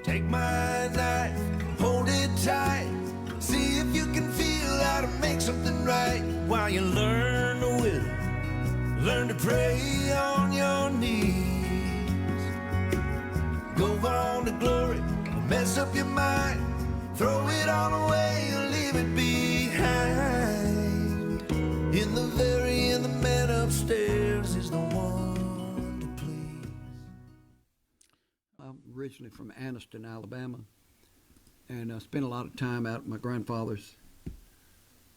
Take my knife, hold it tight. See if you can feel how to make something right. While you learn to whittle, learn to pray on your knees. Go on to glory, mess up your mind. Throw it all away or leave it behind. In the very end, the man upstairs is the one to please. I'm originally from Anniston, Alabama, and I spent a lot of time out at my grandfather's,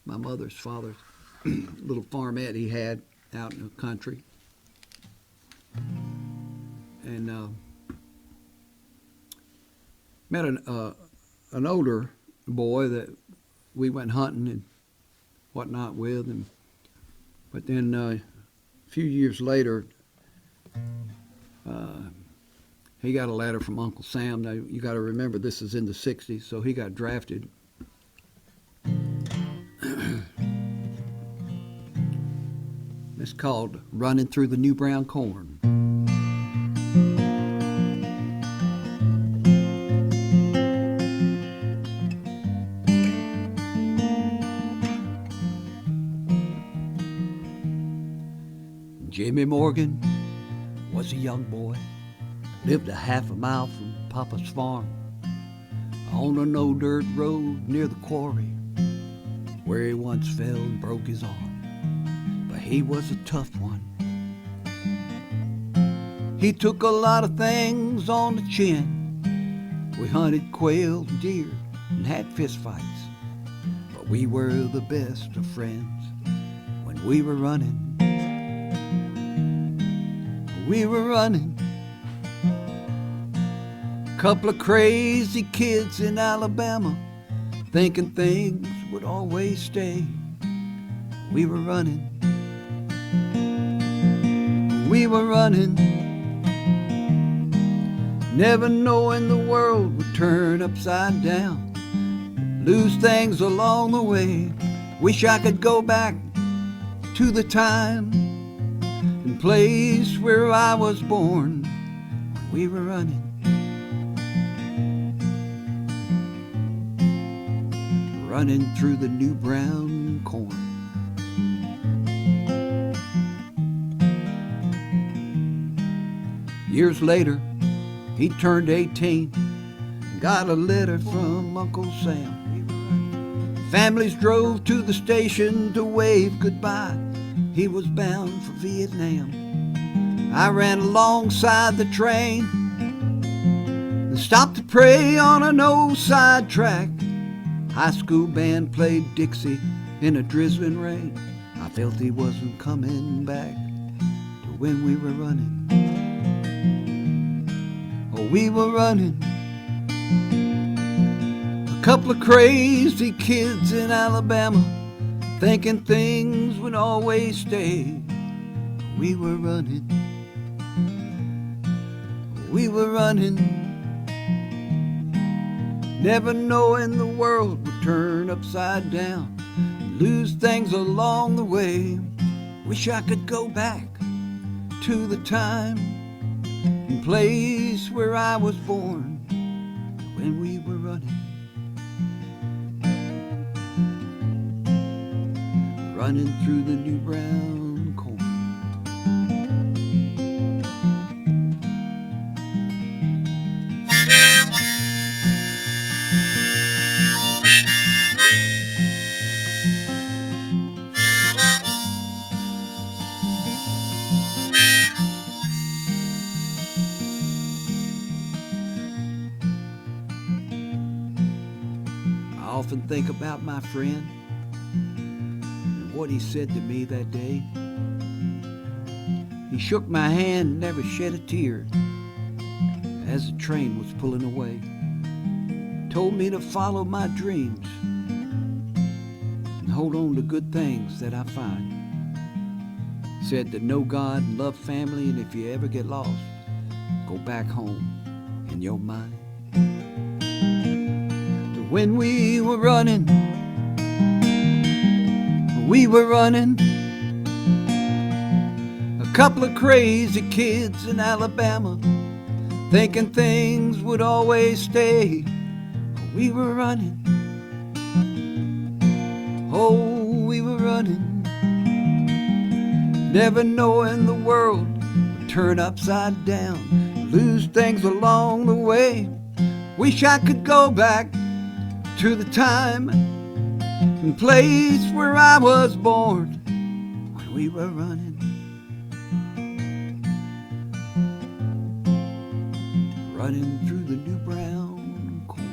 my mother's father's little farmette he had out in the country. And met an older boy that we went hunting and whatnot with, but then a few years later, he got a letter from Uncle Sam. Now, you got to remember, this is in the 60s, so he got drafted. It's called Running Through the New Brown Corn. Jimmy Morgan was a young boy, lived a half a mile from Papa's farm, on an old dirt road near the quarry, where he once fell and broke his arm. But he was a tough one. He took a lot of things on the chin. We hunted quail and deer and had fist fights, but we were the best of friends when we were running. We were running. Couple of crazy kids in Alabama, thinking things would always stay. We were running. We were running, never knowing the world would turn upside down, lose things along the way. Wish I could go back to the time and place where I was born. We were running. Running through the new brown corn. Years later, he turned 18 and got a letter from Uncle Sam. Families drove to the station to wave goodbye. He was bound for Vietnam. I ran alongside the train and stopped to pray on an old side track. High school band played Dixie in a drizzling rain. I felt he wasn't coming back to when we were running. Oh, we were running. A couple of crazy kids in Alabama, thinking things would always stay. We were running. We were running. Never knowing the world would turn upside down, lose things along the way. Wish I could go back to the time and place where I was born when we were running. Running through the new brown corn. I often think about my friend and what he said to me that day. He shook my hand and never shed a tear as the train was pulling away. Told me to follow my dreams and hold on to good things that I find. Said to know God and love family, and if you ever get lost, go back home in your mind. To when we were running, we were running. A couple of crazy kids in Alabama, thinking things would always stay. We were running, oh, we were running, never knowing the world would turn upside down, lose things along the way. Wish I could go back to the time and place where I was born when we were running. Running through the new brown corn.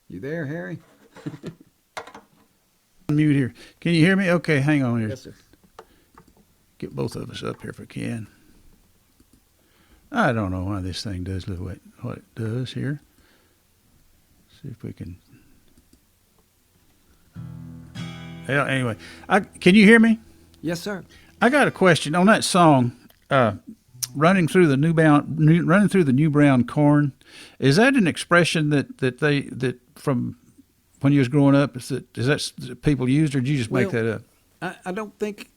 You there, Harry? Mute here. Can you hear me? Okay, hang on here. Yes, sir. Get both of us up here if I can. I don't know why this thing does what it does here. See if we can. Well, anyway, can you hear me? Yes, sir. I got a question on that song. Running through the new brown corn. Is that an expression that from when you was growing up? Is that people used, or did you just make that up? I don't think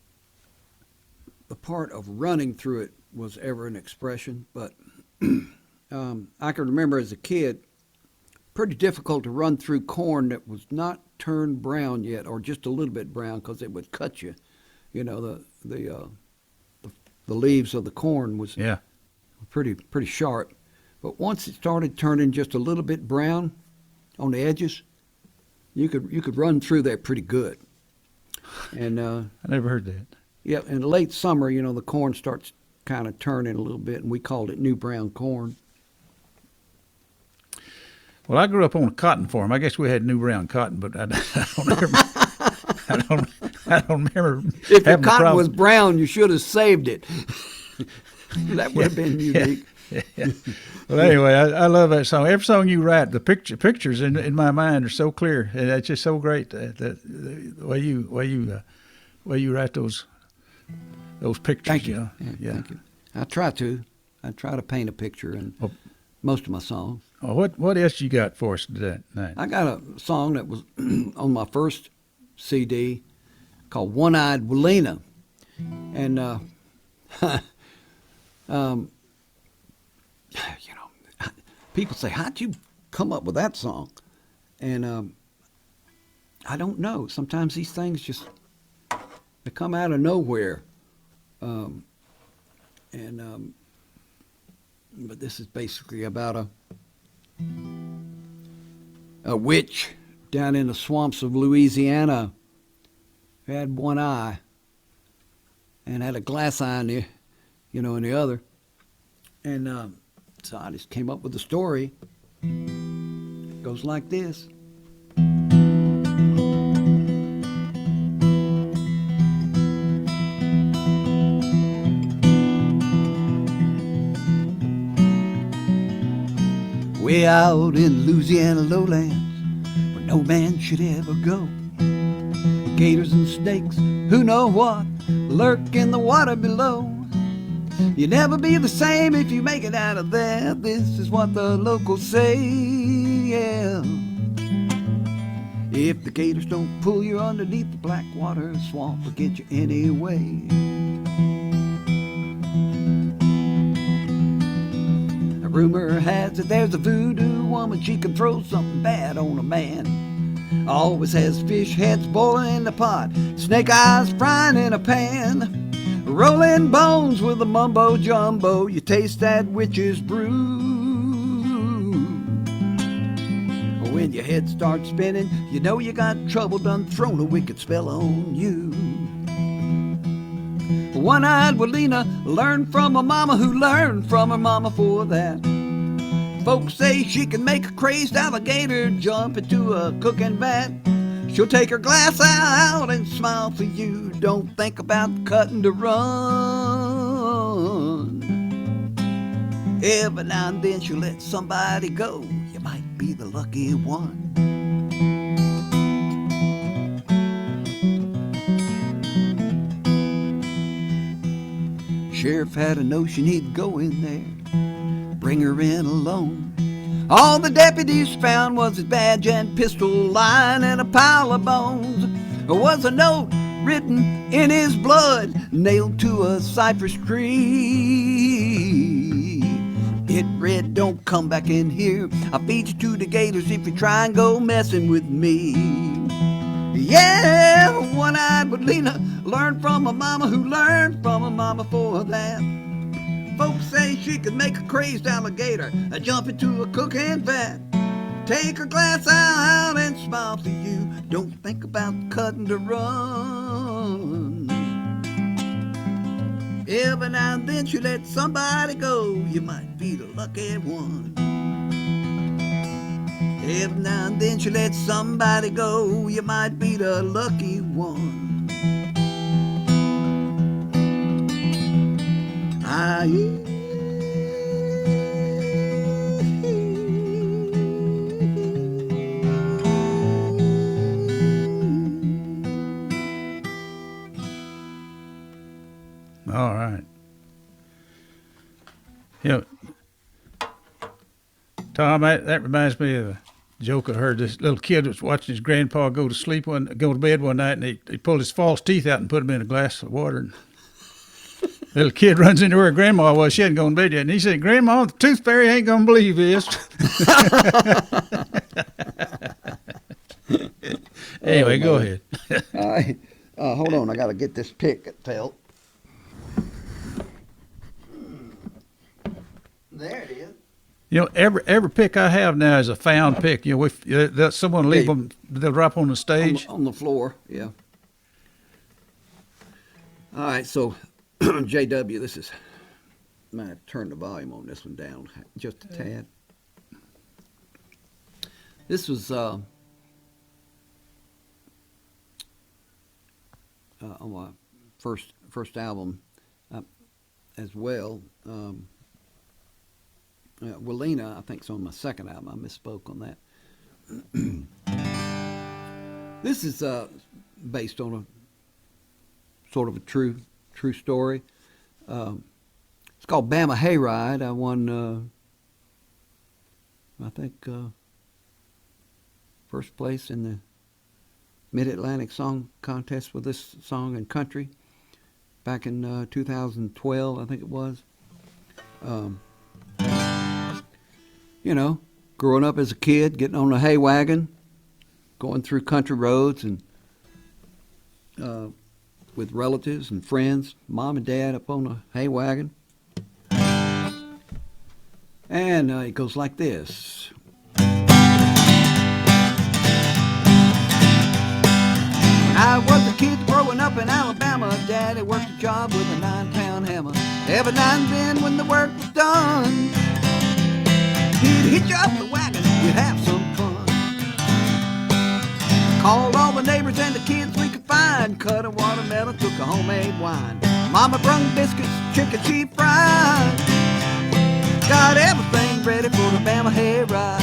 the part of running through it was ever an expression, but I can remember as a kid, pretty difficult to run through corn that was not turned brown yet, or just a little bit brown, because it would cut you. You know, the leaves of the corn was pretty sharp. But once it started turning just a little bit brown on the edges, you could run through that pretty good. And I never heard that. Yeah, in the late summer, you know, the corn starts kind of turning a little bit, and we called it new brown corn. Well, I grew up on a cotton farm. I guess we had new brown cotton, but I don't remember. If the cotton was brown, you should have saved it. That would have been unique. Yeah. Well, anyway, I love that song. Every song you write, the pictures in my mind are so clear, and it's just so great. The way you write those pictures. Thank you. You know? Yeah. Thank you. I try to paint a picture in most of my songs. Oh, what else you got for us today? I got a song that was on my first CD called One-Eyed Walena, and you know, people say, "How'd you come up with that song?" And I don't know. Sometimes these things just they come out of nowhere, but this is basically about a witch down in the swamps of Louisiana who had one eye and had a glass eye in the other. And so I just came up with the story. It goes like this. Way out in Louisiana lowlands, where no man should ever go. Gators and snakes, who know what, lurk in the water below. You'll never be the same if you make it out of there. This is what the locals say, yeah. If the gators don't pull you underneath the black water, swamp will get you anyway. A rumor has it there's a voodoo woman, she can throw something bad on a man. Always has fish heads boiling in the pot, snake eyes frying in a pan. Rolling bones with a mumbo jumbo, you taste that witch's brew. When your head starts spinning, you know you got trouble done thrown a wicked spell on you. One-eyed Walena learned from a mama who learned from her mama for that. Folks say she can make a crazed alligator jump into a cooking vat. She'll take her glass out and smile for you. Don't think about cutting to run. Every now and then she'll let somebody go. You might be the lucky one. Sheriff had a notion he'd go in there, bring her in alone. All the deputies found was his badge and pistol lying in a pile of bones. There was a note written in his blood, nailed to a cypress tree. It read, "Don't come back in here. I'll feed you to the gators if you try and go messing with me." Yeah, one-eyed Walena learned from a mama who learned from a mama for that. Folks say she could make a crazed alligator jump into a cooking vat. Take her glass out and smile for you. Don't think about cutting to run. Every now and then she let somebody go. You might be the lucky one. Every now and then she let somebody go. You might be the lucky one. All right. You know, Tom, that reminds me of a joke I heard. This little kid was watching his grandpa go to bed one night, and he pulled his false teeth out and put them in a glass of water. And little kid runs into where grandma was. She hadn't gone to bed yet. And he said, "Grandma, the tooth fairy ain't going to believe this." Anyway, go ahead. All right. Hold on. I got to get this pick felt. There it is. You know, every pick I have now is a found pick. You know, if someone leave them, they'll drop on the stage. On the floor, yeah. All right, so JW, this is, I might have to turn the volume on this one down just a tad. This was on my first album as well. Walena, I think, is on my second album. I misspoke on that. This is based on a sort of a true story. It's called Bama Hayride. I won, I think, first place in the Mid-Atlantic Song Contest with this song in country back in 2012, I think it was. You know, growing up as a kid, getting on a hay wagon, going through country roads and with relatives and friends, mom and dad up on a hay wagon. And it goes like this. When I was a kid growing up in Alabama, Daddy worked a job with a 9-pound hammer. Every now and then when the work was done, he'd hitch up the wagon, we'd have some fun. Called all the neighbors and the kids we could find, cut a watermelon, took a homemade wine. Mama brung biscuits, chicken she fried. Got everything ready for the Bama Hayride.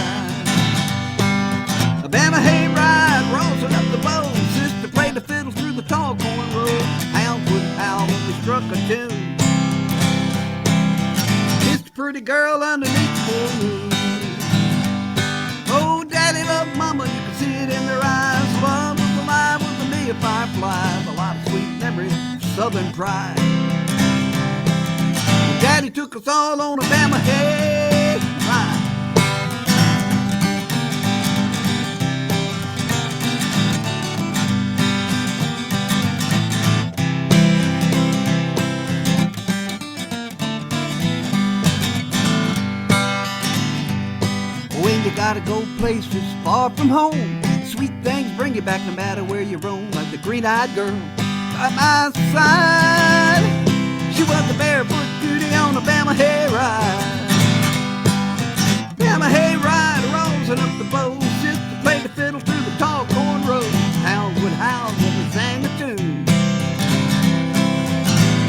A Bama Hayride, rosin up the bow. Sister played the fiddle through the tall corn road. Hounds would howl when we struck a tune. Kissed a pretty girl underneath the full moon. Oh, Daddy loved Mama, you could see it in their eyes. Love was alive with a million fireflies. A lot of sweet memories, Southern pride. Daddy took us all on a Bama Hayride. When you gotta go places far from home, sweet things bring you back no matter where you roam. Like the green-eyed girl by my side, she was the barefoot beauty on the Bama Hayride. Bama Hayride, rosin up the bow. Sister played the fiddle through the tall corn road. hounds would howl when we sang a tune.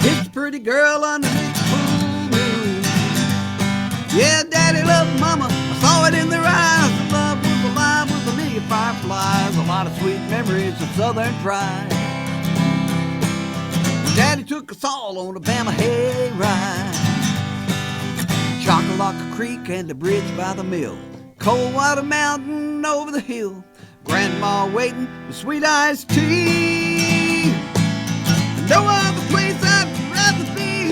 It's a pretty girl underneath the full moon. Yeah, Daddy loved Mama, I saw it in their eyes. The love was alive with a million fireflies, a lot of sweet memories of Southern pride. Daddy took us all on a Bama hayride. Chockalocka Creek and the bridge by the mill, Coldwater Mountain over the hill, Grandma waiting with sweet iced tea. No other place I'd rather be.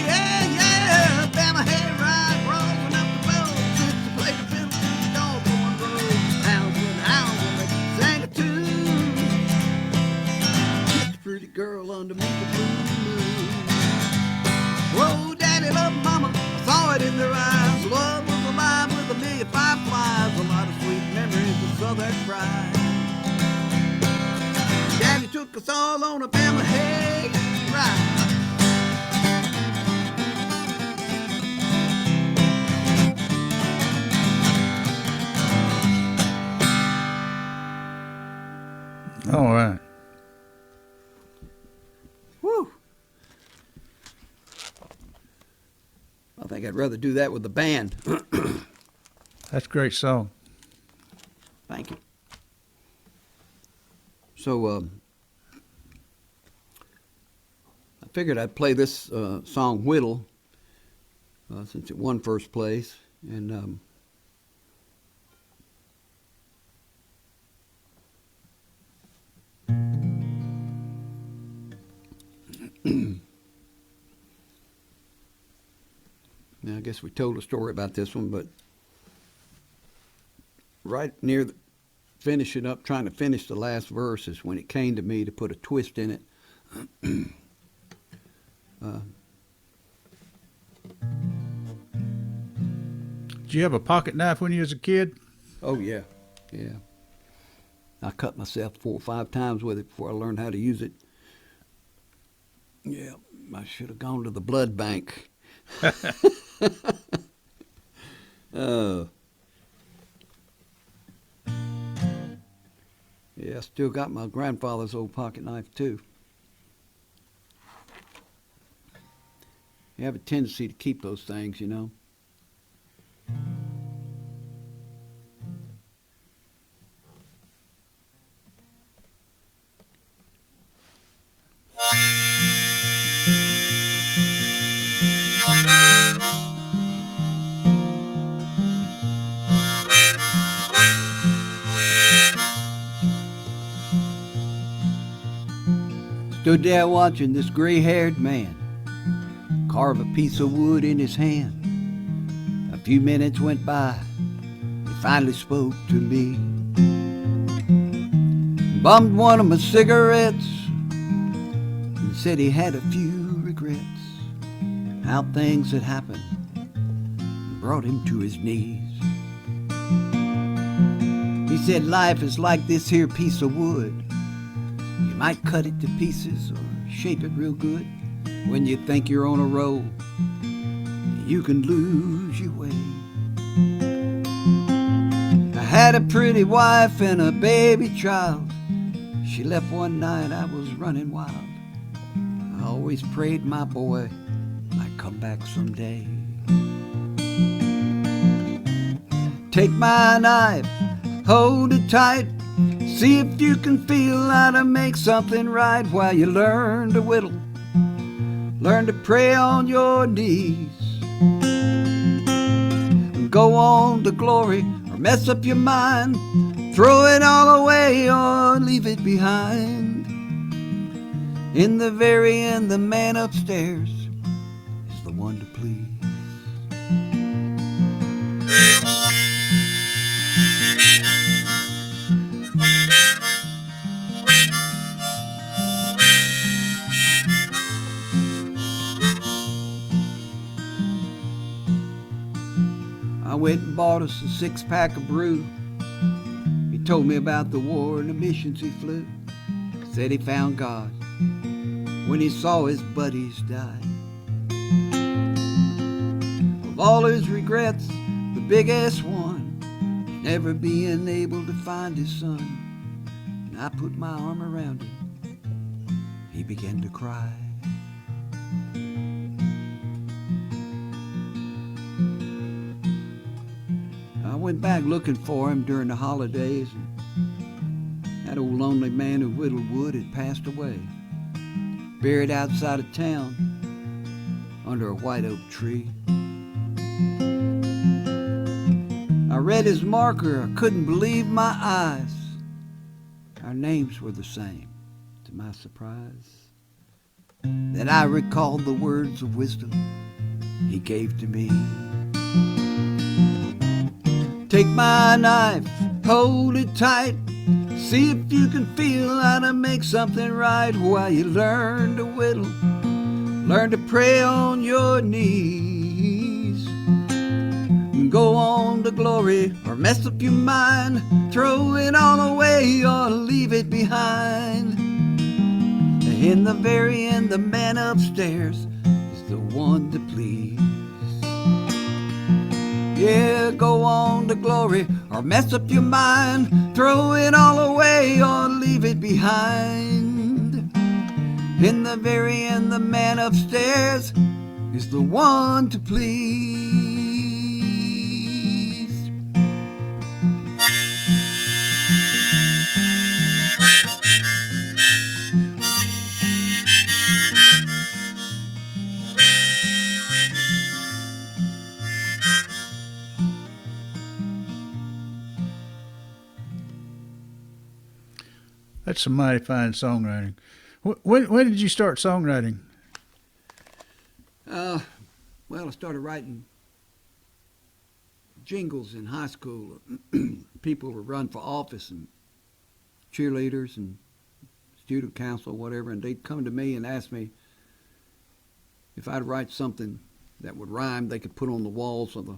Yeah, yeah, Bama hayride, rolling up the road. Since the plate of fiddle to the dog on the road. Hounds when they sang a tune. Just a pretty girl underneath the blue moon. Whoa, Daddy loved Mama, I saw it in their eyes. Love was alive with a million fireflies, a lot of sweet memories of Southern pride. Daddy took us all on a Bama hayride. All right. Whew. I think I'd rather do that with the band. That's a great song. Thank you. So I figured I'd play this song Whittle since it won first place, and now, I guess we told a story about this one, but right near the finishing up, trying to finish the last verse is when it came to me to put a twist in it. Did you have a pocket knife when you was a kid? Oh, yeah. Yeah. I cut myself 4 or 5 times with it before I learned how to use it. Yeah, I should have gone to the blood bank. Yeah, I still got my grandfather's old pocket knife, too. You have a tendency to keep those things, you know. Stood there watching this gray-haired man carve a piece of wood in his hand. A few minutes went by. He finally spoke to me. Bummed one of my cigarettes and said he had a few regrets. How things had happened brought him to his knees. He said life is like this here piece of wood. You might cut it to pieces or shape it real good. When you think you're on a roll, you can lose your way. I had a pretty wife and a baby child. She left one night, I was running wild. I always prayed my boy might come back someday. Take my knife, hold it tight. See if you can feel how to make something right while you learn to whittle. Learn to pray on your knees. Go on to glory or mess up your mind. Throw it all away or leave it behind. In the very end, the man upstairs is the one to please. I went and bought us a 6-pack of brew. He told me about the war and the missions he flew. Said he found God when he saw his buddies die. Of all his regrets, the biggest one, never being able to find his son. I put my arm around him. He began to cry. I went back looking for him during the holidays, and that old lonely man who whittled wood had passed away, buried outside of town under a white oak tree. I read his marker. I couldn't believe my eyes. Our names were the same, to my surprise. Then I recalled the words of wisdom he gave to me. Take my knife, hold it tight, see if you can feel how to make something right while you learn to whittle, learn to pray on your knees. Go on to glory or mess up your mind, throw it all away or leave it behind. In the very end, the man upstairs is the one to please. Yeah, go on to glory or mess up your mind, throw it all away or leave it behind. In the very end, the man upstairs is the one to please. That's some mighty fine songwriting. When did you start songwriting? Well, I started writing jingles in high school. People would run for office and cheerleaders and student council, whatever, and they'd come to me and ask me if I'd write something that would rhyme. They could put on the walls of the,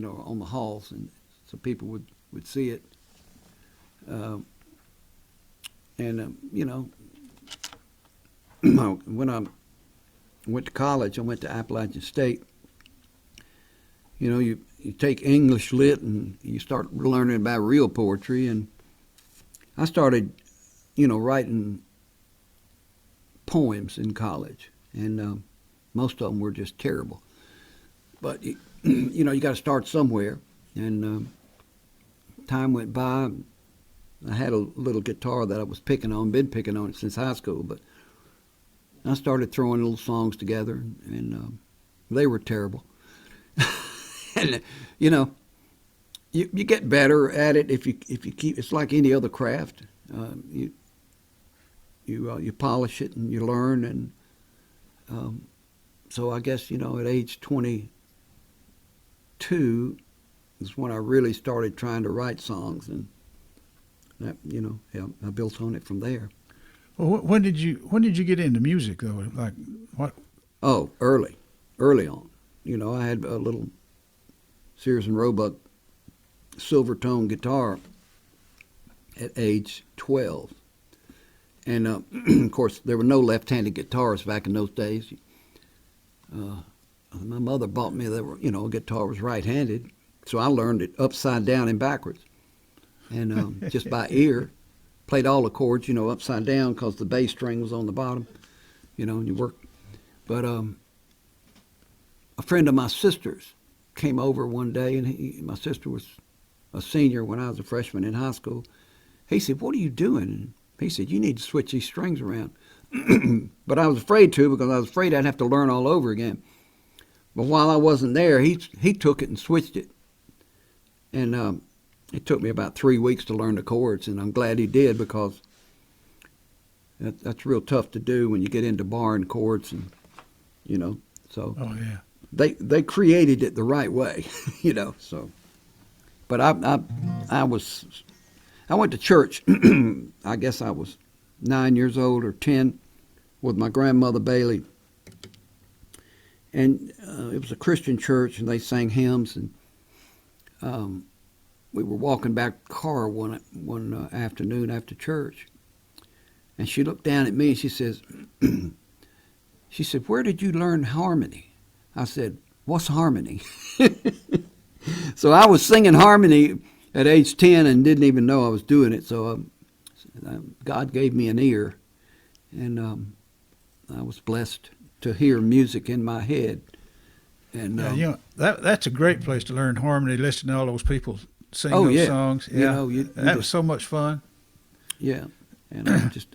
on the halls, and so people would see it. When I went to college, I went to Appalachian State. You take English lit and you start learning about real poetry, and I started, writing poems in college, and most of them were just terrible. But you got to start somewhere, and time went by. I had a little guitar that I was been picking on it since high school, but I started throwing little songs together, and they were terrible. And you get better at it if you keep. It's like any other craft. You polish it and you learn, and so I guess at age 22 is when I really started trying to write songs, and that, I built on it from there. Well, when did you get into music though? Like what? Oh, early on. I had a little Sears and Roebuck Silvertone guitar at age 12, and of course there were no left-handed guitars back in those days. My mother bought me a guitar was right-handed, so I learned it upside down and backwards, and just by ear. Played all the chords, upside down because the bass string was on the bottom, and you work. But a friend of my sister's came over one day, and my sister was a senior when I was a freshman in high school. He said, "What are you doing?" And he said, "You need to switch these strings around." But I was afraid to, because I was afraid I'd have to learn all over again. But while I wasn't there, he took it and switched it. And it took me about 3 weeks to learn the chords, and I'm glad he did, because that's real tough to do when you get into barring chords, and so. Oh yeah. They created it the right way, So, but I went to church. I guess I was 9 years old or 10, with my grandmother Bailey, and it was a Christian church, and they sang hymns, and we were walking back the car one afternoon after church, and she looked down at me and she said, "Where did you learn harmony?" I said, "What's harmony?" So I was singing harmony at age 10 and didn't even know I was doing it. So God gave me an ear, and I was blessed to hear music in my head. And that's a great place to learn harmony. Listen to all those people sing Oh, those yeah. songs. You Yeah, know, you that was just- so much fun. yeah, and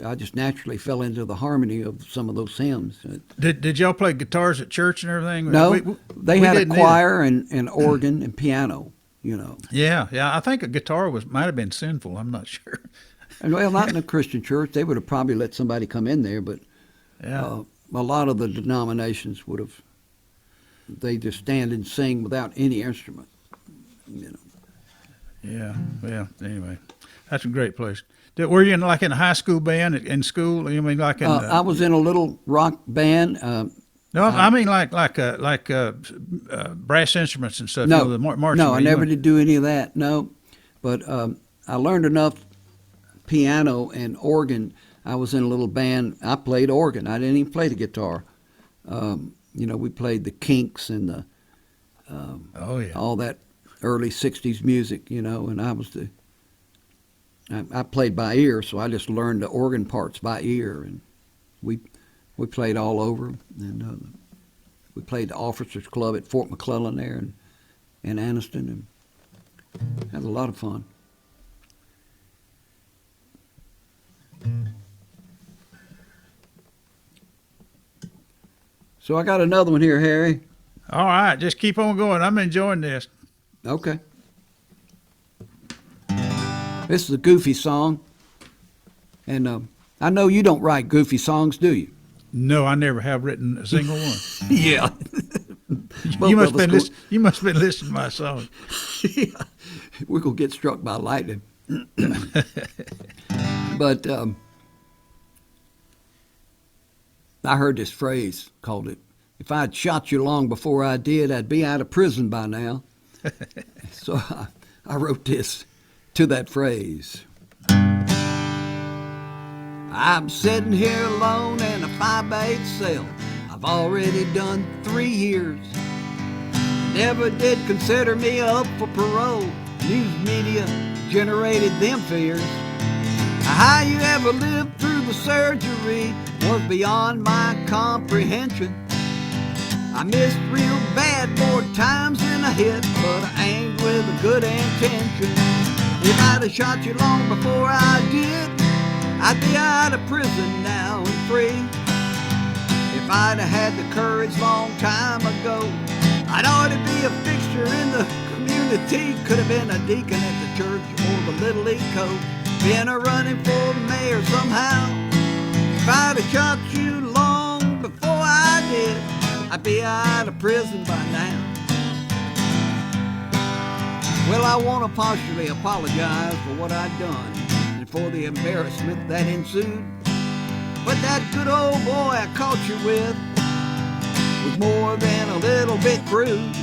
I just naturally fell into the harmony of some of those hymns. Did y'all play guitars at church and everything? No, they we had a didn't either. choir and organ and piano. You know, Yeah. I think a guitar might have been sinful. I'm not sure. and well, not in a Christian church. They would have probably let somebody come in there, but Yeah. a lot of the denominations would have. They just stand and sing without any instrument. You know. Yeah. Well, anyway, that's a great place. Were you in a high school band in school? You mean like in? I was in a little rock band. No, I mean like brass instruments and stuff. No, you know, the marching no, I band. never did do any of that. No, but I learned enough piano and organ. I was in a little band. I played organ. I didn't even play the guitar. You know, we played the Kinks and the Oh yeah. all that early '60s music. You know, and I played by ear, so I just learned the organ parts by ear, and we played all over, and we played the Officers Club at Fort McClellan there, in Anniston, and had a lot of fun. So I got another one here, Harry. All right, just keep on going. I'm enjoying this. Okay. This is a goofy song, and I know you don't write goofy songs, do you? No, I never have written a single one. Yeah. You must have been listening to my song. Yeah. We're going to get struck by lightning. But I heard this phrase called it, if I'd shot you long before I did, I'd be out of prison by now. So I wrote this to that phrase. I'm sitting here alone in a 5x8 cell. I've already done 3 years. Never did consider me up for parole. News media generated them fears. How you ever lived through the surgery was beyond my comprehension. I missed real bad more times than I hit, but I aimed with a good intention. If I'd have shot you long before I did, I'd be out of prison now and free. If I'd have had the courage long time ago, I'd ought to be a fixture in the community. Could have been a deacon at the church or the Little League coach. Been a running for mayor somehow. If I'd have shot you long before I did, I'd be out of prison by now. Well, I want to partially apologize for what I'd done and for the embarrassment that ensued. But that good old boy I caught you with was more than a little bit crude.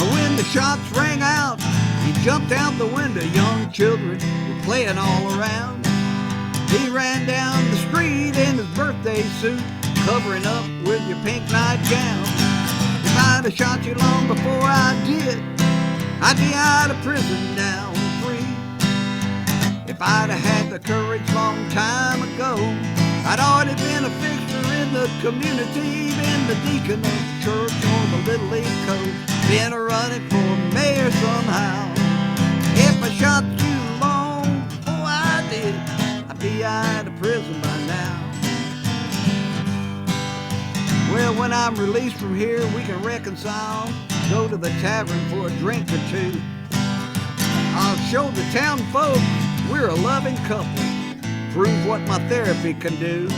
But when the shots rang out, he jumped out the window. Young children were playing all around. He ran down the street in his birthday suit, covering up with your pink nightgown. If I'd have shot you long before I did, I'd be out of prison now and free. If I'd have had the courage long time ago, I'd already been a fixture in the community, been the deacon of the church or the Little League coach, been a running for mayor somehow. If I shot you long before I did, I'd be out of prison by now. Well, when I'm released from here, we can reconcile, go to the tavern for a drink or two. I'll show the town folk we're a loving couple, prove what my therapy can do.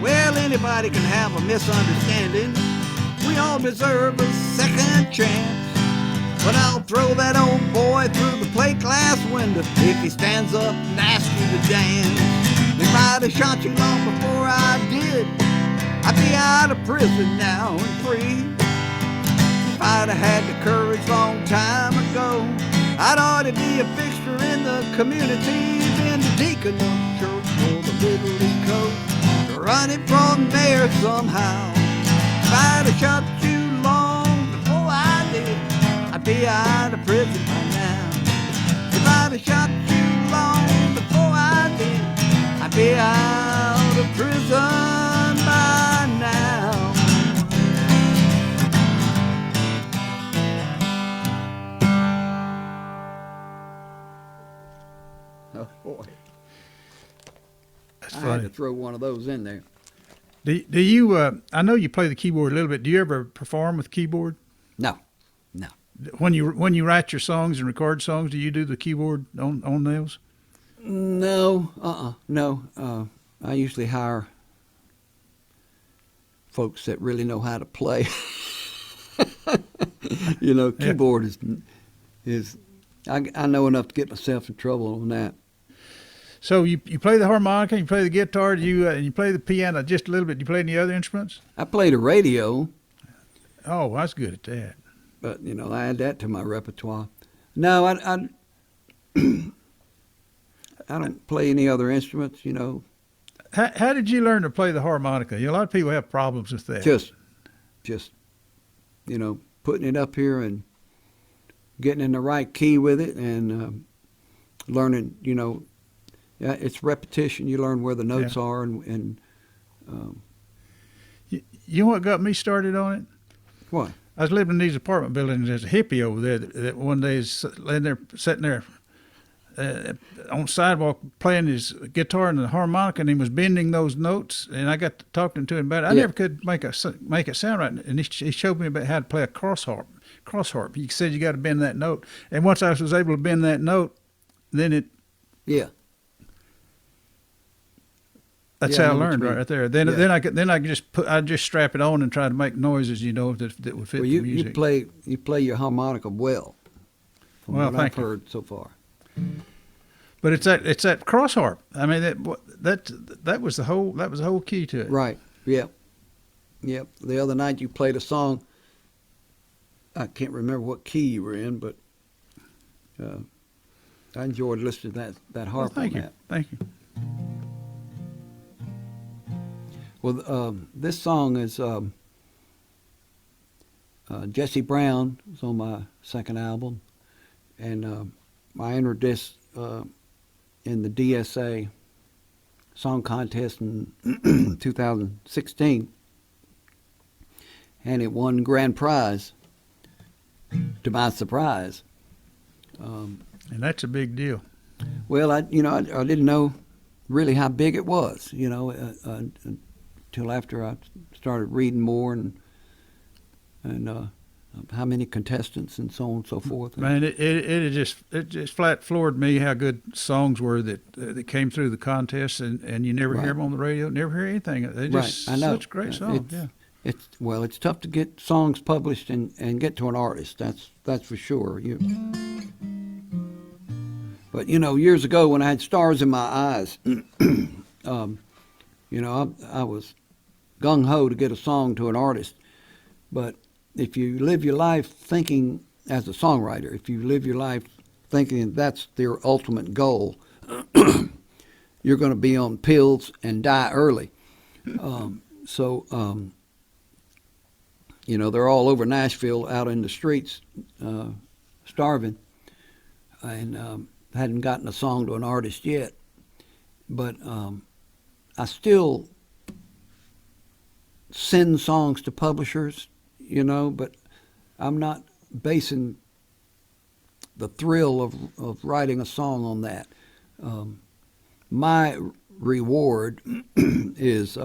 Well, anybody can have a misunderstanding. We all deserve a second chance. But I'll throw that old boy through the plate glass window if he stands up and asks you to dance. If I'd have shot you long before I did, I'd be out of prison now and free. If I'd have had the courage long time ago, I'd ought to be a fixture in the community, been the deacon of the church or the Little League coach, running for mayor somehow. If I'd have shot you long before I did, I'd be out of prison by now. If I'd have shot you long before I did, way out of prison by now. Oh boy. That's I funny. had to throw one of those in there. Do you? I know you play the keyboard a little bit. Do you ever perform with keyboard? No. When you write your songs and record songs, do you do the keyboard on those? No, no. I usually hire folks that really know how to play. You know, keyboard is I know enough to get myself in trouble on that. So you play the harmonica, you play the guitar, and you play the piano just a little bit. Do you play any other instruments? I played a radio, Oh, I was good at that. but you know, I add that to my repertoire. No, I don't play any other instruments. You know, How did you learn to play the harmonica? A lot of people have problems with that. just you know, putting it up here and getting in the right key with it, and learning. You know, yeah, it's repetition. You learn where the notes are, and You know what got me started on it? what? I was living in these apartment buildings. There's a hippie over there that one day is sitting there on the sidewalk playing his guitar and the harmonica, and he was bending those notes. And I got to talking to him about it. I never could make it sound right. And he showed me about how to play a cross harp. He said you got to bend that note. And once I was able to bend that note, then it. Yeah. That's Yeah, I how I know what learned you mean. right there. Then I could just strap it on and try to make noises, you know, that would fit Well, the music. you play your harmonica well. From Well, what I've thank you. heard so far. But it's that cross harp. I mean that was the whole key to it. Right. Yep. Yep. The other night you played a song. I can't remember what key you were in, but I enjoyed listening to that Well, harp thank on you. that. Thank you. Well, this song is Jessie Brown. It's on my second album, and I entered this in the DSA Song Contest in 2016, and it won grand prize. To my surprise, And that's a big deal. well, I didn't know really how big it was, you know, until after I started reading more and how many contestants and so on and so forth. Man, it just flat floored me how good songs were that came through the contest, and you never hear them on the radio, never hear anything. They're just I know. such great songs. Yeah. It's tough to get songs published and get to an artist. That's for sure. But you know, years ago when I had stars in my eyes, you know, I was gung ho to get a song to an artist. But if you live your life thinking as a songwriter, if you live your life thinking that's their ultimate goal, you're going to be on pills and die early. You know, they're all over Nashville out in the streets starving, and hadn't gotten a song to an artist yet. But I still send songs to publishers, you know, but I'm not basing the thrill of writing a song on that. My reward is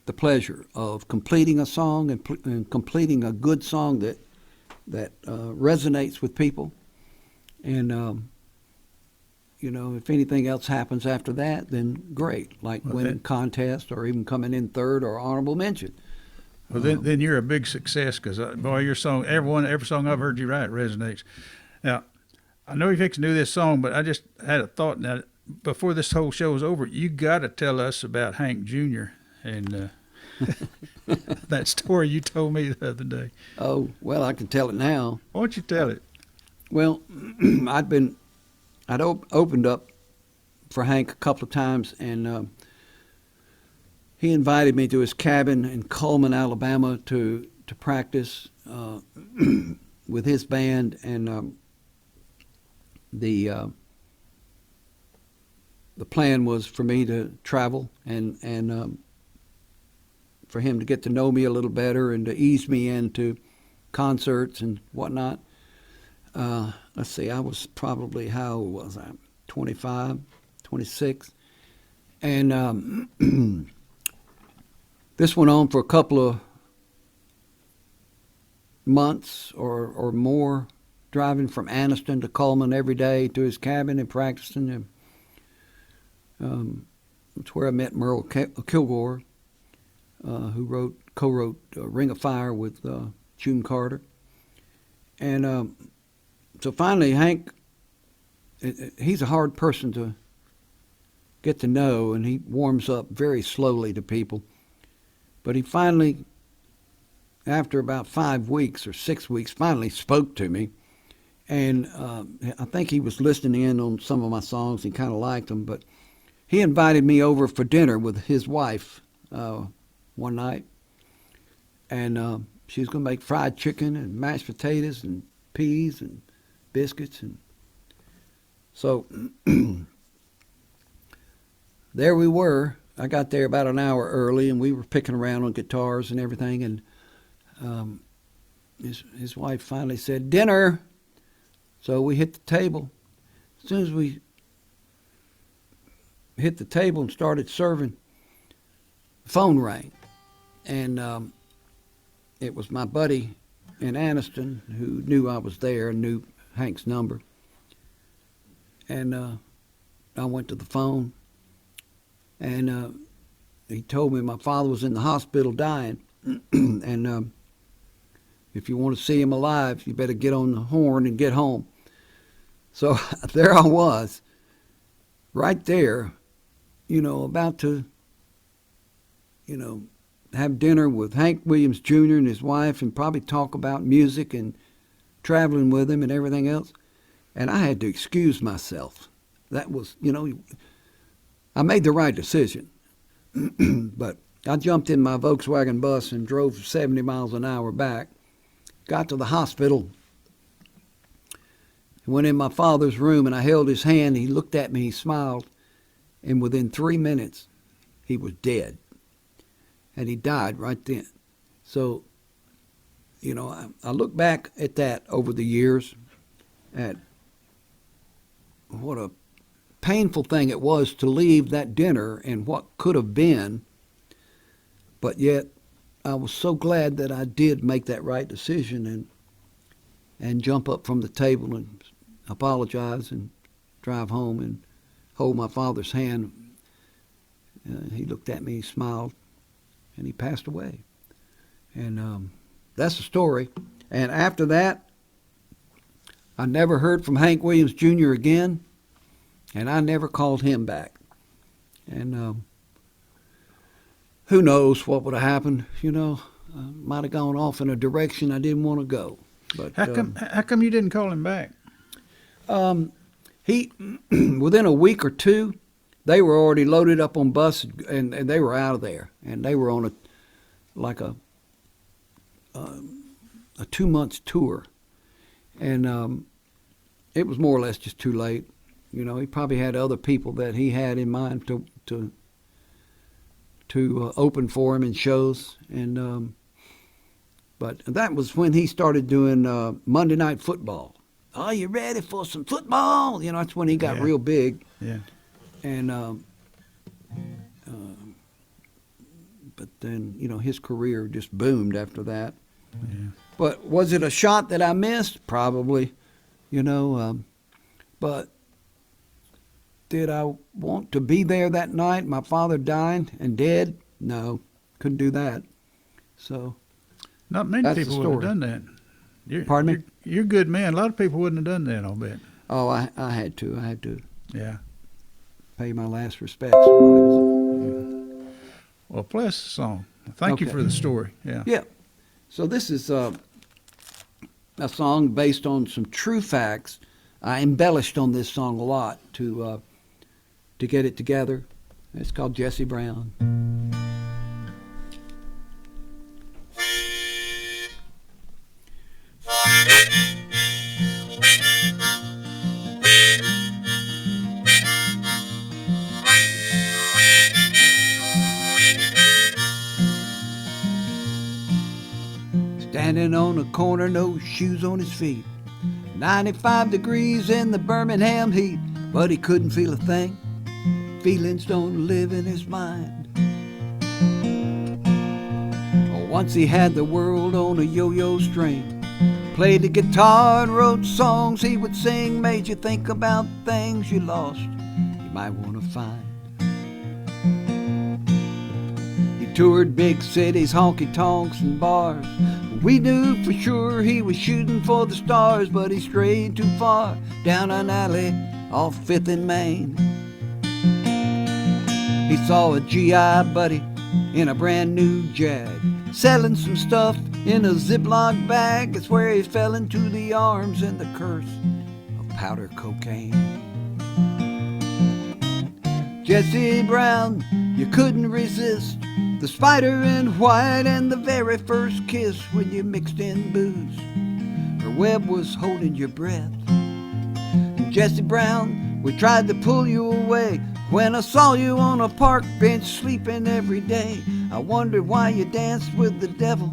the pleasure of completing a song and completing a good song that resonates with people. And, you know, if anything else happens after that, then great, like winning contest or even coming in third or honorable mention. Well, then you're a big success because, boy, your song, every song I've heard you write resonates. Now, I know you're fixing to do this song, but I just had a thought. Now, before this whole show is over, you got to tell us about Hank Jr. and that story you told me the other day. Oh, well, I can tell it now. Why don't you tell it? Well, I'd opened up for Hank a couple of times, and he invited me to his cabin in Cullman, Alabama, to practice with his band, and the the plan was for me to travel and for him to get to know me a little better and to ease me into concerts and whatnot. Let's see, I was probably, how old was I? 25, 26. And this went on for a couple of months or more, driving from Anniston to Cullman every day to his cabin and practicing. It's where I met Merle Kilgore, who co-wrote Ring of Fire with June Carter. And so finally, Hank, he's a hard person to get to know, and he warms up very slowly to people. But he finally, after about 5 weeks or 6 weeks, finally spoke to me. And I think he was listening in on some of my songs and kind of liked them. But he invited me over for dinner with his wife one night. And she was going to make fried chicken and mashed potatoes and peas and biscuits. And so there we were. I got there about an hour early, and we were picking around on guitars and everything. And his wife finally said, "Dinner." So we hit the table. As soon as we hit the table and started serving, the phone rang. And it was my buddy in Anniston who knew I was there and knew Hank's number. And I went to the phone, and he told me my father was in the hospital dying. And if you want to see him alive, you better get on the horn and get home. So there I was, right there, about to, have dinner with Hank Williams Jr. and his wife and probably talk about music and traveling with him and everything else. And I had to excuse myself. That was, I made the right decision. But I jumped in my Volkswagen bus and drove 70 miles an hour back, got to the hospital, went in my father's room, and I held his hand. He looked at me, he smiled, and within 3 minutes, he was dead. And he died right then. So, I look back at that over the years, at what a painful thing it was to leave that dinner and what could have been, but yet I was so glad that I did make that right decision and jump up from the table and apologize and drive home and hold my father's hand. He looked at me, he smiled, and he passed away. And that's the story. And after that, I never heard from Hank Williams Jr. again, and I never called him back. And who knows what would have happened, I might have gone off in a direction I didn't want to go. But how come you didn't call him back? He, within a week or two, they were already loaded up on buses, and they were out of there. And they were on a 2-month tour. And it was more or less just too late. He probably had other people that he had in mind to open for him in shows. And but that was when he started doing Monday Night Football. Are you ready for some football? That's when he got real big. Yeah. And but then his career just boomed after that. Yeah. But was it a shot that I missed? Probably, but did I want to be there that night? My father dying and dead? No, couldn't do that. So not many that's people the would have story. done that. Pardon me? You're a good man. A lot of people wouldn't have done that, I'll bet. Oh, I had to. I had to Yeah. pay my last respects while it was. Well, play us a song. Thank you Okay. for the story. Yeah. Yeah. So this is a song based on some true facts. I embellished on this song a lot to get it together. It's called Jessie Brown. standing on a corner, no shoes on his feet. 95 degrees in the Birmingham heat, but he couldn't feel a thing. Feelings don't live in his mind. Once he had the world on a yo-yo string, played the guitar and wrote songs he would sing, made you think about things you lost, you might want to find. He toured big cities, honky-tonks and bars. We knew for sure he was shooting for the stars, but he strayed too far down an alley off 5th and Main. He saw a GI buddy in a brand new Jag, selling some stuff in a Ziploc bag. It's where he fell into the arms and the curse of powder cocaine. Jessie Brown, you couldn't resist the spider in white and the very first kiss when you mixed in booze. Her web was holding your breath. And Jessie Brown, we tried to pull you away when I saw you on a park bench sleeping every day. I wondered why you danced with the devil,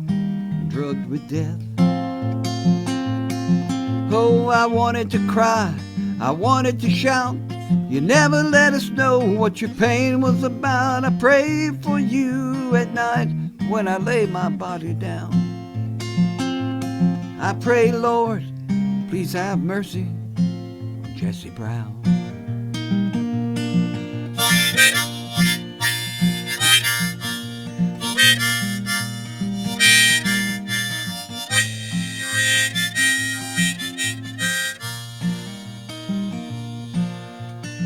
drugged with death. Oh, I wanted to cry, I wanted to shout. You never let us know what your pain was about. I prayed for you at night when I lay my body down. I pray, Lord, please have mercy on Jessie Brown.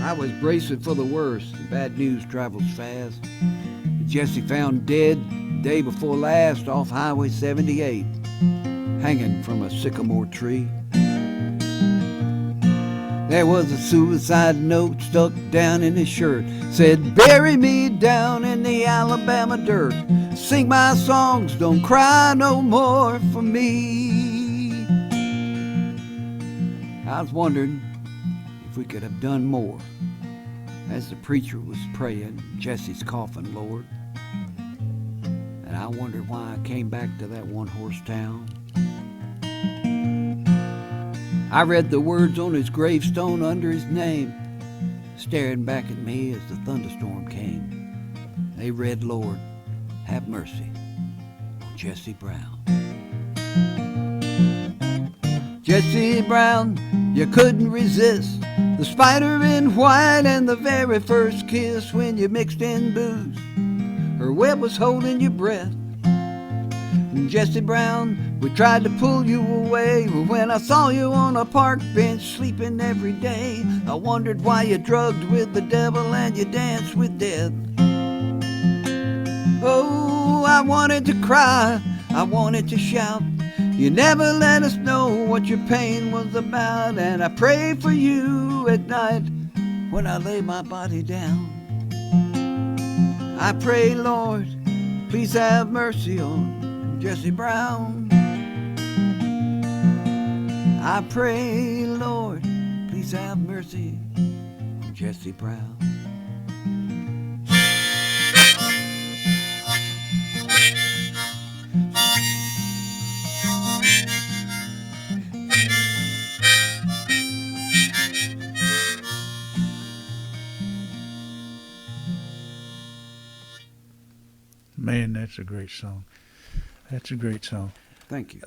I was bracing for the worst. Bad news travels fast. Jessie found dead day before last off Highway 78, hanging from a sycamore tree. There was a suicide note stuck down in his shirt. Said, bury me down in the Alabama dirt. Sing my songs, don't cry no more for me. I was wondering if we could have done more as the preacher was praying Jessie's coffin, Lord. And I wondered why I came back to that one-horse town. I read the words on his gravestone under his name, staring back at me as the thunderstorm came. They read, Lord, have mercy on Jessie Brown. Jessie Brown, you couldn't resist the spider in white and the very first kiss when you mixed in booze. Her web was holding your breath. And Jessie Brown, we tried to pull you away. When I saw you on a park bench sleeping every day, I wondered why you drugged with the devil and you danced with death. Oh, I wanted to cry, I wanted to shout. You never let us know what your pain was about. And I pray for you at night when I lay my body down. I pray, Lord, please have mercy on Jessie Brown. I pray, Lord, please have mercy on Jessie Brown. Man, that's a great song. That's a great song. Thank you.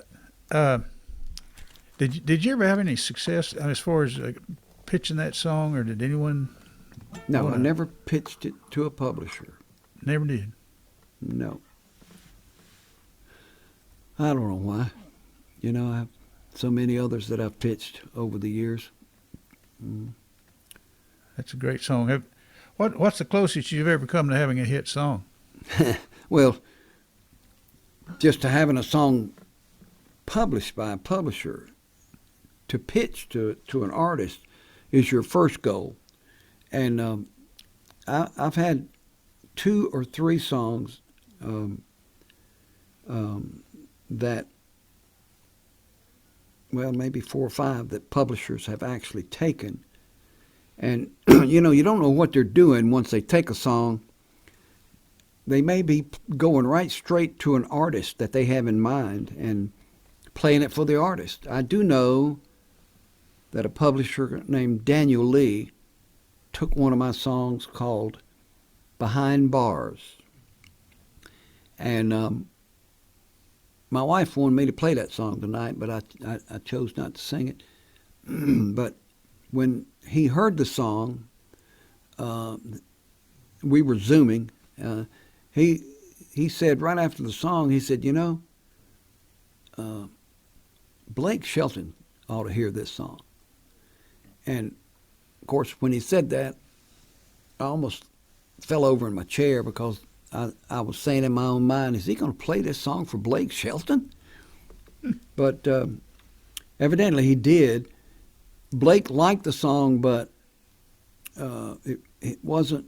Did you ever have any success as far as pitching that song, or did anyone? No, I never pitched it to a publisher. Never did. No. I don't know why. You know, I have so many others that I've pitched over the years. That's a great song. What's the closest you've ever come to having a hit song? Well, just to having a song published by a publisher, to pitch to an artist is your first goal. And I've had 2 or 3 songs that, well, maybe 4 or 5 that publishers have actually taken. And, you know, you don't know what they're doing once they take a song. They may be going right straight to an artist that they have in mind, and playing it for the artist. I do know that a publisher named Daniel Lee took one of my songs called Behind Bars. And my wife wanted me to play that song tonight, but I chose not to sing it. But when he heard the song, we were Zooming. He said right after the song, he said, Blake Shelton ought to hear this song. And, of course, when he said that, I almost fell over in my chair because I was saying in my own mind, is he going to play this song for Blake Shelton? But evidently he did. Blake liked the song, but it wasn't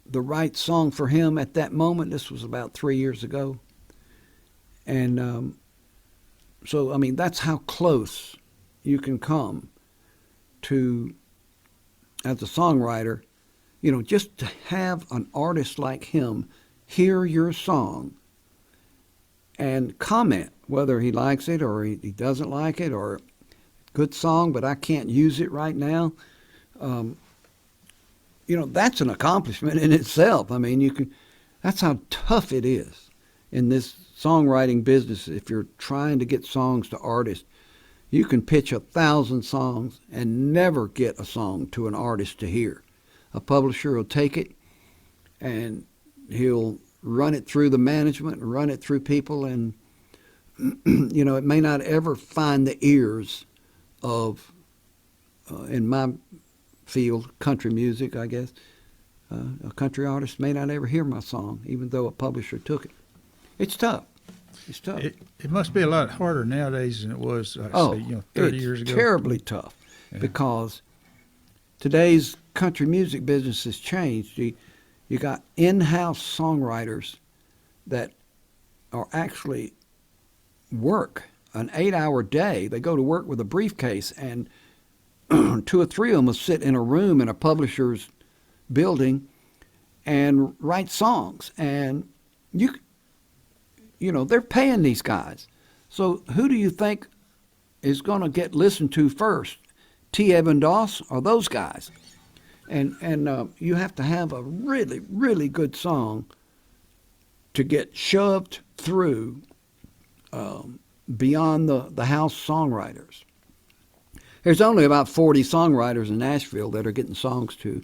the right song for him at that moment. This was about 3 years ago. And so, I mean, that's how close you can come to, as a songwriter, just to have an artist like him hear your song and comment whether he likes it or he doesn't like it, or good song, but I can't use it right now. That's an accomplishment in itself. I mean, that's how tough it is in this songwriting business. If you're trying to get songs to artists, you can pitch 1,000 songs and never get a song to an artist to hear. A publisher will take it and he'll run it through the management, run it through people, and it may not ever find the ears of, in my field, country music, I guess. A country artist may not ever hear my song, even though a publisher took it. It's tough. It's tough. It must be a lot harder nowadays than it was, 30 years ago. It's terribly tough, because today's country music business has changed. You got in-house songwriters that are actually work an 8-hour day. They go to work with a briefcase, and 2 or 3 of them will sit in a room in a publisher's building and write songs. And they're paying these guys. So who do you think is going to get listened to first? T. Evan Doss or those guys? And you have to have a really, really good song to get shoved through beyond the house songwriters. There's only about 40 songwriters in Nashville that are getting songs to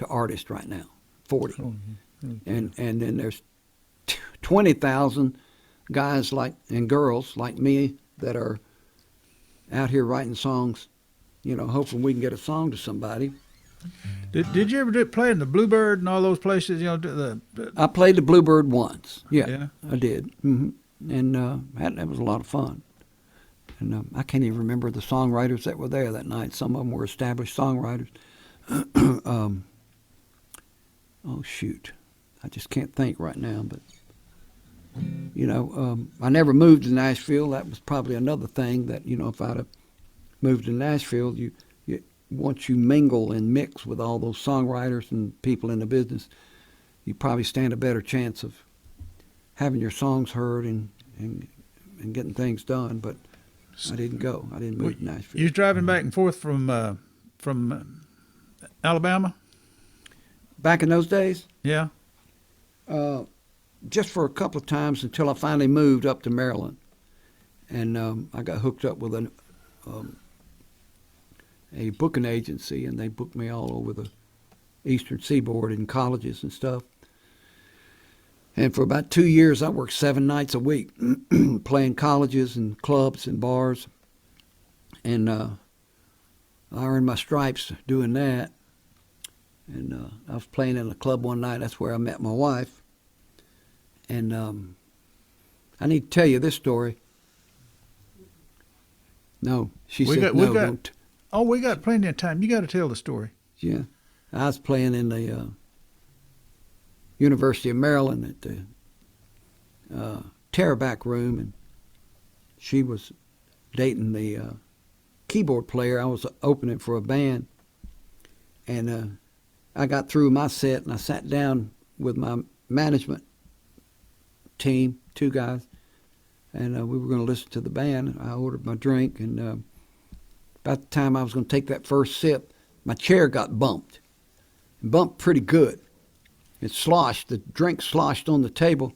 artists right now. 40. And then there's 20,000 guys and girls like me that are out here writing songs, hoping we can get a song to somebody. Did you ever play in the BlueBird and all those places? I played the BlueBird once. Yeah. I did. Mm-hmm. And that was a lot of fun. And I can't even remember the songwriters that were there that night. Some of them were established songwriters. Oh, shoot. I just can't think right now. But, I never moved to Nashville. That was probably another thing that, if I'd have moved to Nashville, once you mingle and mix with all those songwriters and people in the business, you probably stand a better chance of having your songs heard and getting things done. But I didn't go. I didn't move to Nashville. You was driving back and forth from Alabama? Back in those days? Yeah. Just for a couple of times until I finally moved up to Maryland. And I got hooked up with a booking agency, and they booked me all over the Eastern Seaboard in colleges and stuff. And for about 2 years, I worked 7 nights a week playing colleges and clubs and bars. And I earned my stripes doing that. And I was playing in a club one night. That's where I met my wife. And I need to tell you this story. No, she said no. Don't. Oh, we got plenty of time. You got to tell the story. Yeah. I was playing in the University of Maryland at the Terraback room, and she was dating the keyboard player. I was opening for a band, and I got through my set, and I sat down with my management team, 2 guys, and we were going to listen to the band. I ordered my drink, and about the time I was going to take that first sip, my chair got bumped, and bumped pretty good. It sloshed. The drink sloshed on the table.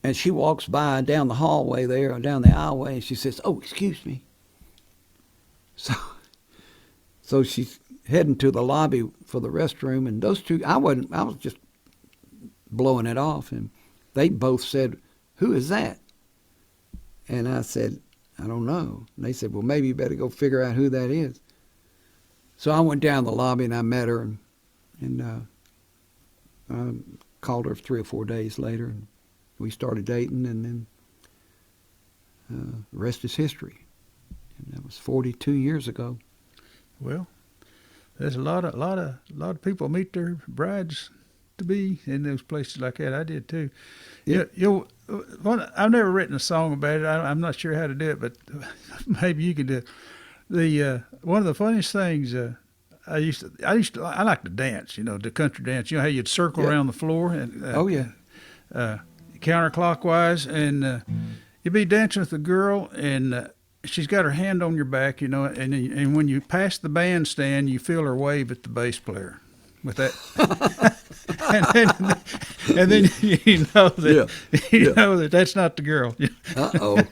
And she walks by down the hallway there, or down the aisleway, and she says, "Oh, excuse me." So she's heading to the lobby for the restroom, and those two, I was just blowing it off, and they both said, "Who is that?" And I said, "I don't know." And they said, "Well, maybe you better go figure out who that is." So I went down the lobby and I met her, and I called her 3 or 4 days later, and we started dating, and then the rest is history. And that was 42 years ago. Well, there's a lot of people meet their brides to be in those places like that. I did too. Yeah. I've never written a song about it. I'm not sure how to do it, but maybe you can do it. One of the funniest things I like to dance. The country dance. You know how you'd circle around the floor and counterclockwise, and you'd be dancing with a girl, and she's got her hand on your back, and when you pass the bandstand, you feel her wave at the bass player with that, and then you know that that's not the girl. Uh-oh.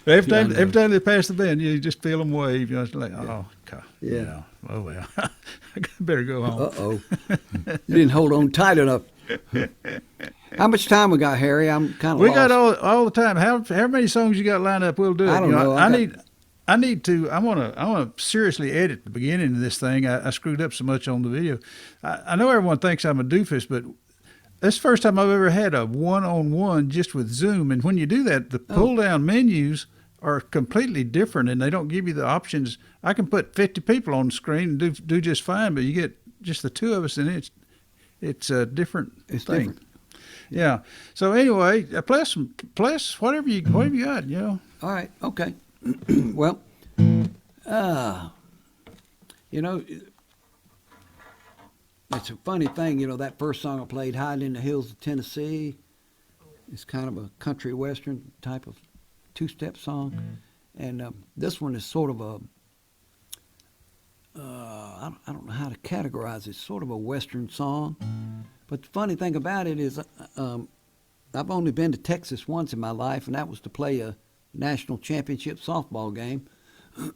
every time they pass the band, you just feel them wave. It's like, oh, God. Yeah. Oh well, I better go home. Uh-oh. You didn't hold on tight enough. How much time we got, Harry? I'm kind of We lost. got all the time. How many songs you got lined up? We'll do it. I don't know. I need to. I want to seriously edit the beginning of this thing. I screwed up so much on the video. I know everyone thinks I'm a doofus, but that's the first time I've ever had a one-on-one just with Zoom. And when you do that, the pull-down menus are completely different, and they don't give you the options. I can put 50 people on the screen and do just fine, but you get just the two of us, and it's a different thing. Different. Yeah. So anyway, plus whatever you got, All right. Okay. Well, it's a funny thing, that first song I played, Hiding in the Hills of Tennessee, is kind of a country western type of two-step song. And this one is sort of I don't know how to categorize it, sort of a western song. But the funny thing about it is I've only been to Texas once in my life, and that was to play a national championship softball game.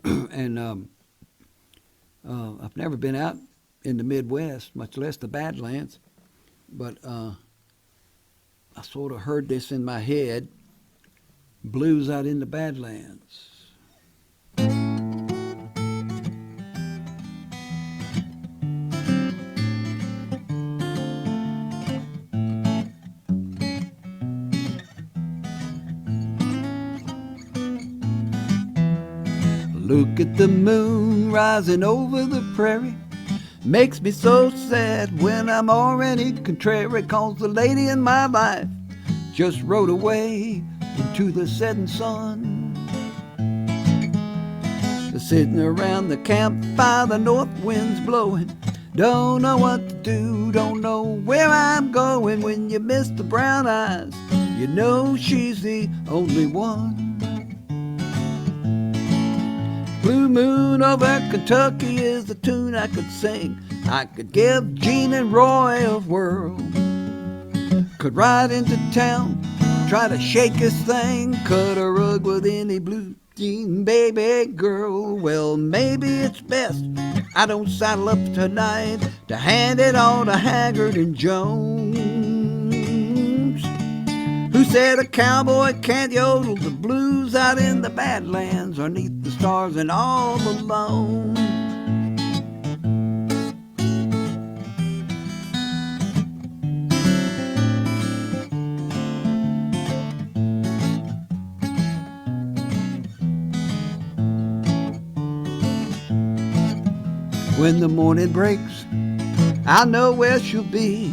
And I've never been out in the Midwest, much less the Badlands. But I sort of heard this in my head, Blues Out in the Badlands. Look at the moon rising over the prairie. Makes me so sad when I'm already contrary, 'cause the lady in my life just rode away into the setting sun. Sitting around the campfire, the north wind's blowing. Don't know what to do, don't know where I'm going. When you miss the brown eyes, you know she's the only one. Blue Moon over Kentucky is a tune I could sing. I could give Gene and Roy a whirl. Could ride into town, try to shake this thing, cut a rug with any blue jean baby girl. Well, maybe it's best I don't saddle up tonight to hand it all to Haggard and Jones, who said a cowboy can't yodel the blues out in the Badlands or 'neath the stars and all alone. When the morning breaks, I know where she'll be,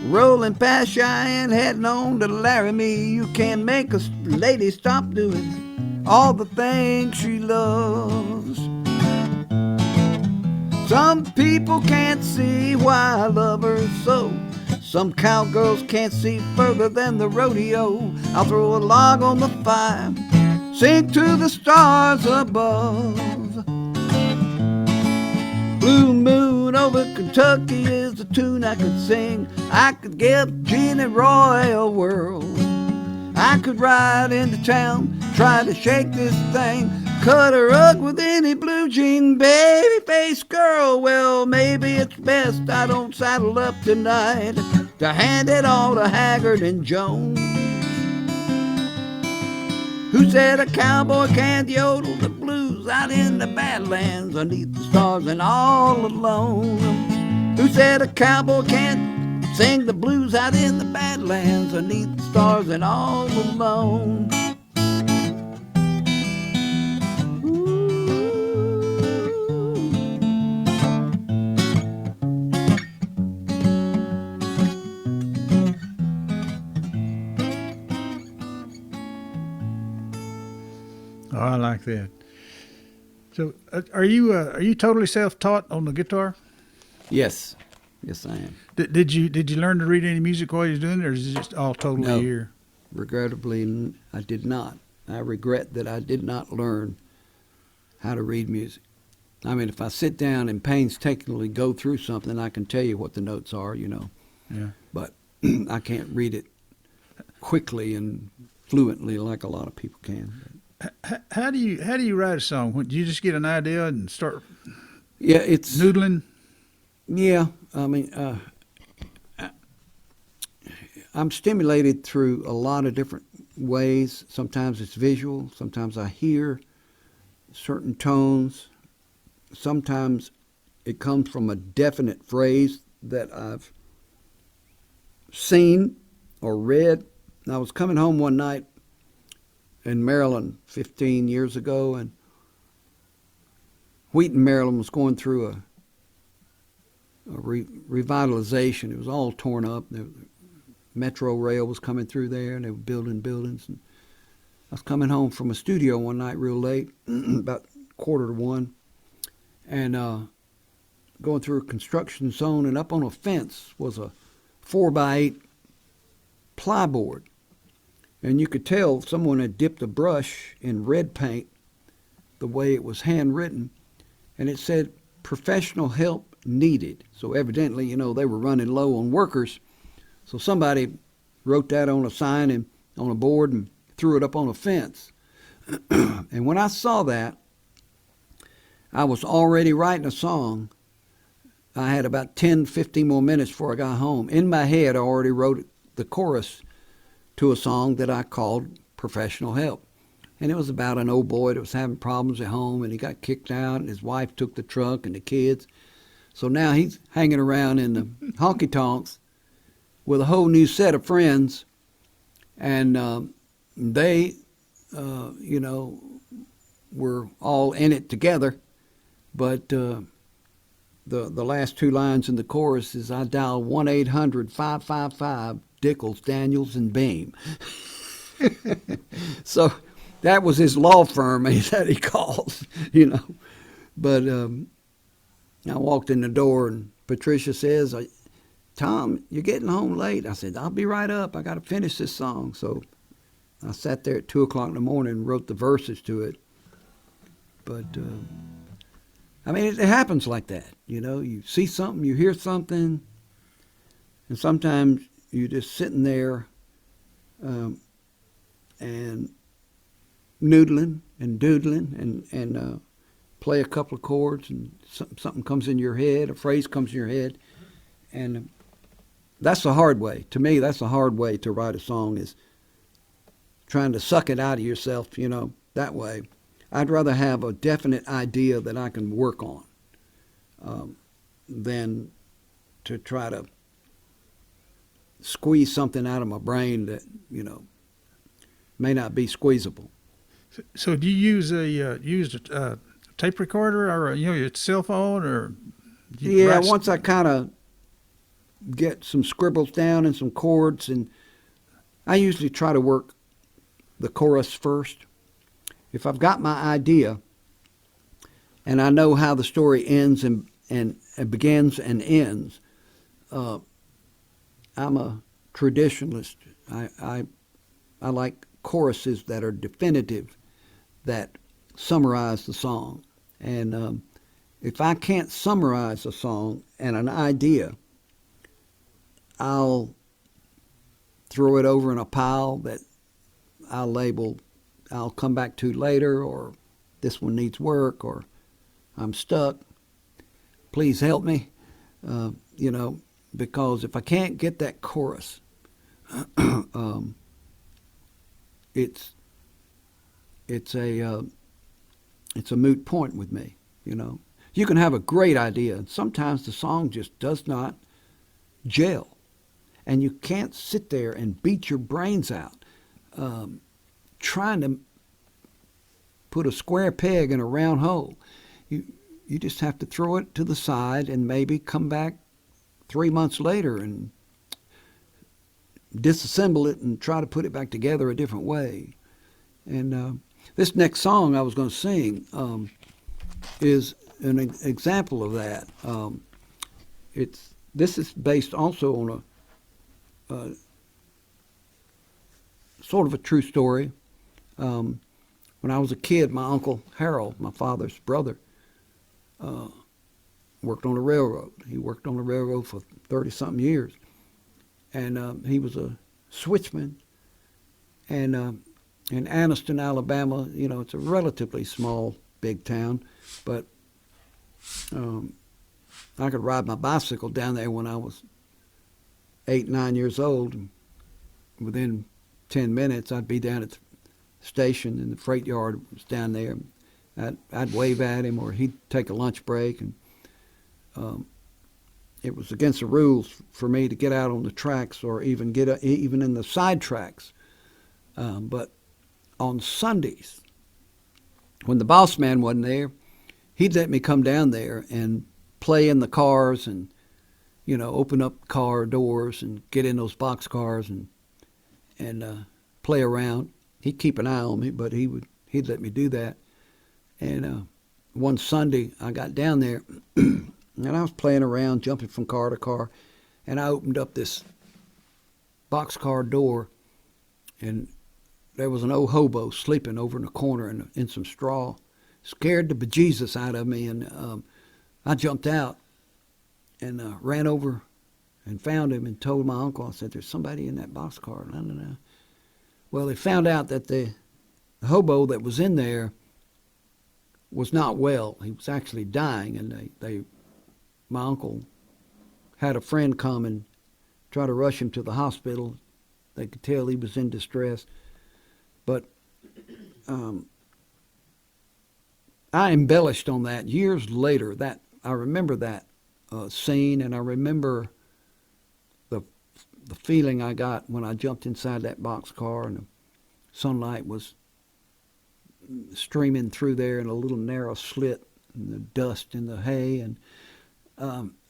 rolling past Cheyenne, heading on to Laramie. You can't make a lady stop doing all the things she loves. Some people can't see why I love her so Some cowgirls can't see further than the rodeo. I'll throw a log on the fire, sing to the stars above. Blue moon over Kentucky is a tune I could sing. I could give Gene and Roy a whirl. I could ride into town, try to shake this thing, cut a rug with any blue jean baby-faced girl. Well, maybe it's best I don't saddle up tonight to hand it all to Haggard and Jones. Who said a cowboy can't yodel the blues out in the Badlands underneath the stars and all alone? Who said a cowboy can't sing the blues out in the Badlands underneath the stars and all alone? Oh, I like that. So, are you totally self-taught on the guitar? Yes, yes, I am. Did you learn to read any music while you was doing it, or is it just all totally No. ear? Regrettably, I did not. I regret that I did not learn how to read music. I mean, if I sit down and painstakingly go through something, I can tell you what the notes are, you know. Yeah. But I can't read it quickly and fluently like a lot of people can. How do you write a song? Do you just get an idea and start Yeah, it's noodling? Yeah, I mean, I'm stimulated through a lot of different ways. Sometimes it's visual. Sometimes I hear certain tones. Sometimes it comes from a definite phrase that I've seen or read. And I was coming home one night in Maryland 15 years ago, and Wheaton, Maryland was going through a revitalization. It was all torn up. The metro rail was coming through there, and they were building buildings. And I was coming home from a studio one night real late, about 1:45, and going through a construction zone, and up on a fence was a 4x8 plyboard. And you could tell someone had dipped a brush in red paint the way it was handwritten, and it said, "Professional help needed." So evidently, you know, they were running low on workers. So somebody wrote that on a sign and on a board and threw it up on a fence. And when I saw that, I was already writing a song. I had about 10, 15 more minutes before I got home. In my head, I already wrote the chorus to a song that I called Professional Help. And it was about an old boy that was having problems at home, and he got kicked out, and his wife took the truck and the kids. So now he's hanging around in the honky-tonks with a whole new set of friends, and they, you know, were all in it together. But the last two lines in the chorus is, "I dial 1-800-555 Dickles, Daniels, and Beam." So that was his law firm that he calls, you know. But I walked in the door, and Patricia says, "Tom, you're getting home late." I said, "I'll be right up. I got to finish this song." So I sat there at 2 o'clock in the morning and wrote the verses to it. But I mean, it happens like that. You know, you see something, you hear something, and sometimes you're just sitting there and noodling and doodling and play a couple of chords, and something comes in your head, a phrase comes in your head. And that's the hard way. To me, that's the hard way to write a song, is trying to suck it out of yourself, you know, that way. I'd rather have a definite idea that I can work on than to try to squeeze something out of my brain that, you know, may not be squeezable. So do you use a tape recorder, or your cell phone, or? Yeah, once I kind of get some scribbles down and some chords, and I usually try to work the chorus first. If I've got my idea and I know how the story ends and begins and ends, I'm a traditionalist. I like choruses that are definitive, that summarize the song. And if I can't summarize a song and an idea, I'll throw it over in a pile that I'll label, I'll come back to later, or this one needs work, or I'm stuck. Please help me, because if I can't get that chorus, it's a moot point with me. You can have a great idea, and sometimes the song just does not gel, and you can't sit there and beat your brains out trying to put a square peg in a round hole. You just have to throw it to the side and maybe come back 3 months later and disassemble it and try to put it back together a different way. And this next song I was going to sing is an example of that. This is based also on a sort of a true story. When I was a kid, my Uncle Harold, my father's brother, worked on the railroad. He worked on the railroad for 30-something years. And he was a switchman. And in Anniston, Alabama, it's a relatively small, big town, but I could ride my bicycle down there when I was 8, 9 years old. And within 10 minutes, I'd be down at the station, and the freight yard was down there. I'd wave at him, or he'd take a lunch break, and it was against the rules for me to get out on the tracks or even even in the side tracks. But on Sundays, when the boss man wasn't there, he'd let me come down there and play in the cars and, open up car doors and get in those box cars and play around. He'd keep an eye on me, but he'd let me do that. And one Sunday, I got down there, and I was playing around, jumping from car to car, and I opened up this boxcar door, and there was an old hobo sleeping over in a corner in some straw. Scared the bejesus out of me, and I jumped out and ran over and found him and told my uncle. I said, "There's somebody in that boxcar." No. Well, they found out that the hobo that was in there was not well. He was actually dying, and my uncle had a friend come and try to rush him to the hospital. They could tell he was in distress. But I embellished on that years later. That I remember that scene, and I remember the feeling I got when I jumped inside that boxcar and the sunlight was streaming through there in a little narrow slit, and the dust and the hay. And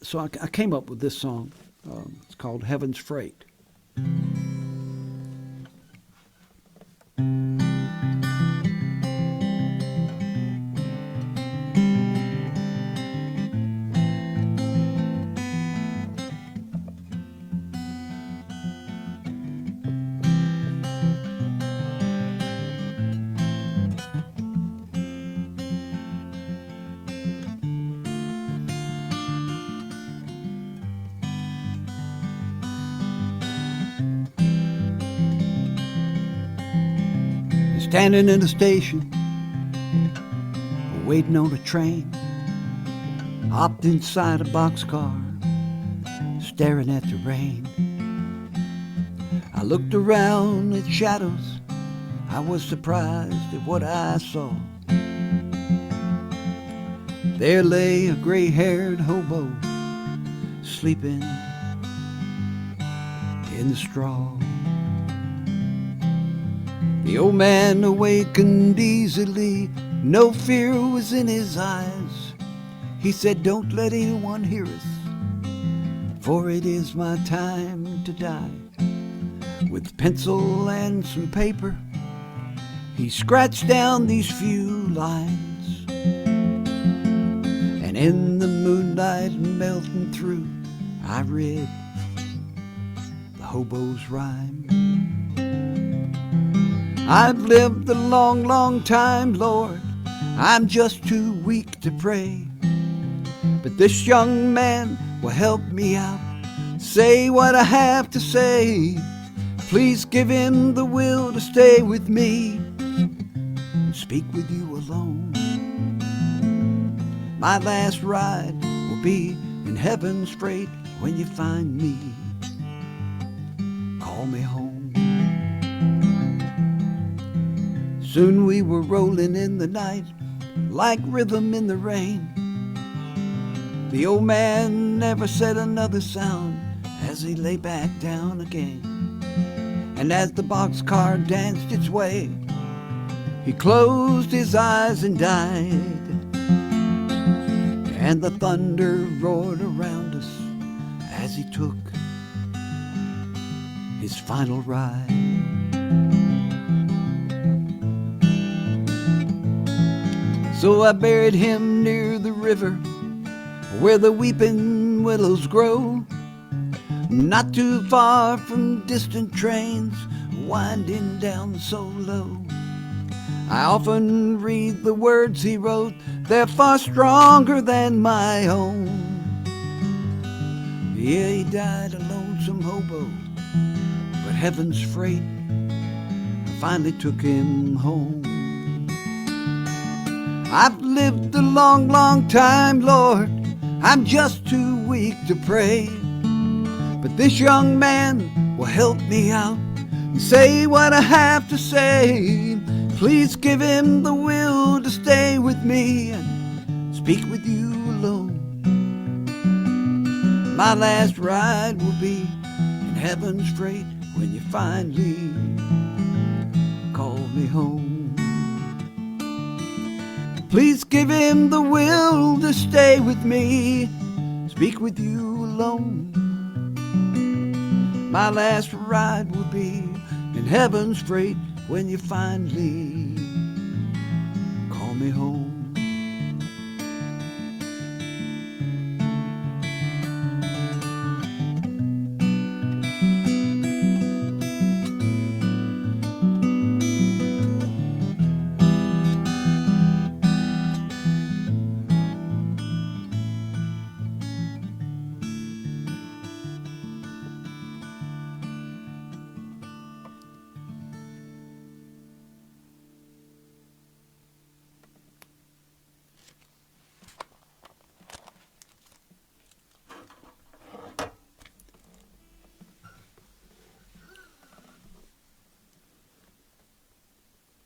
so I came up with this song. It's called Heaven's Freght. Standing in the station, waiting on a train, hopped inside a boxcar, staring at the rain. I looked around at shadows, I was surprised at what I saw. There lay a gray-haired hobo, sleeping in the straw. The old man awakened easily, no fear was in his eyes. He said, "Don't let anyone hear us, for it is my time to die." With pencil and some paper, he scratched down these few lines. And in the moonlight melting through, I read, hobo's rhyme. I've lived a long, long time, Lord, I'm just too weak to pray. But this young man will help me out, say what I have to say. Please give him the will to stay with me and speak with you alone. My last ride will be in heaven's freight. When you find me, call me home. Soon we were rolling in the night like rhythm in the rain. The old man never said another sound as he lay back down again. And as the boxcar danced its way, he closed his eyes and died. And the thunder roared around us as he took his final ride. So I buried him near the river where the weeping willows grow, not too far from distant trains winding down so low. I often read the words he wrote, they're far stronger than my own. Yeah, he died a lonesome hobo, but heaven's freight finally took him home. I've lived a long, long time, Lord, I'm just too weak to pray. But this young man will help me out and say what I have to say. Please give him the will to stay with me and speak with you alone. My last ride will be in heaven's freight when you finally call me home. Please give him the will to stay with me, speak with you alone. My last ride will be in heaven's freight when you finally call me home.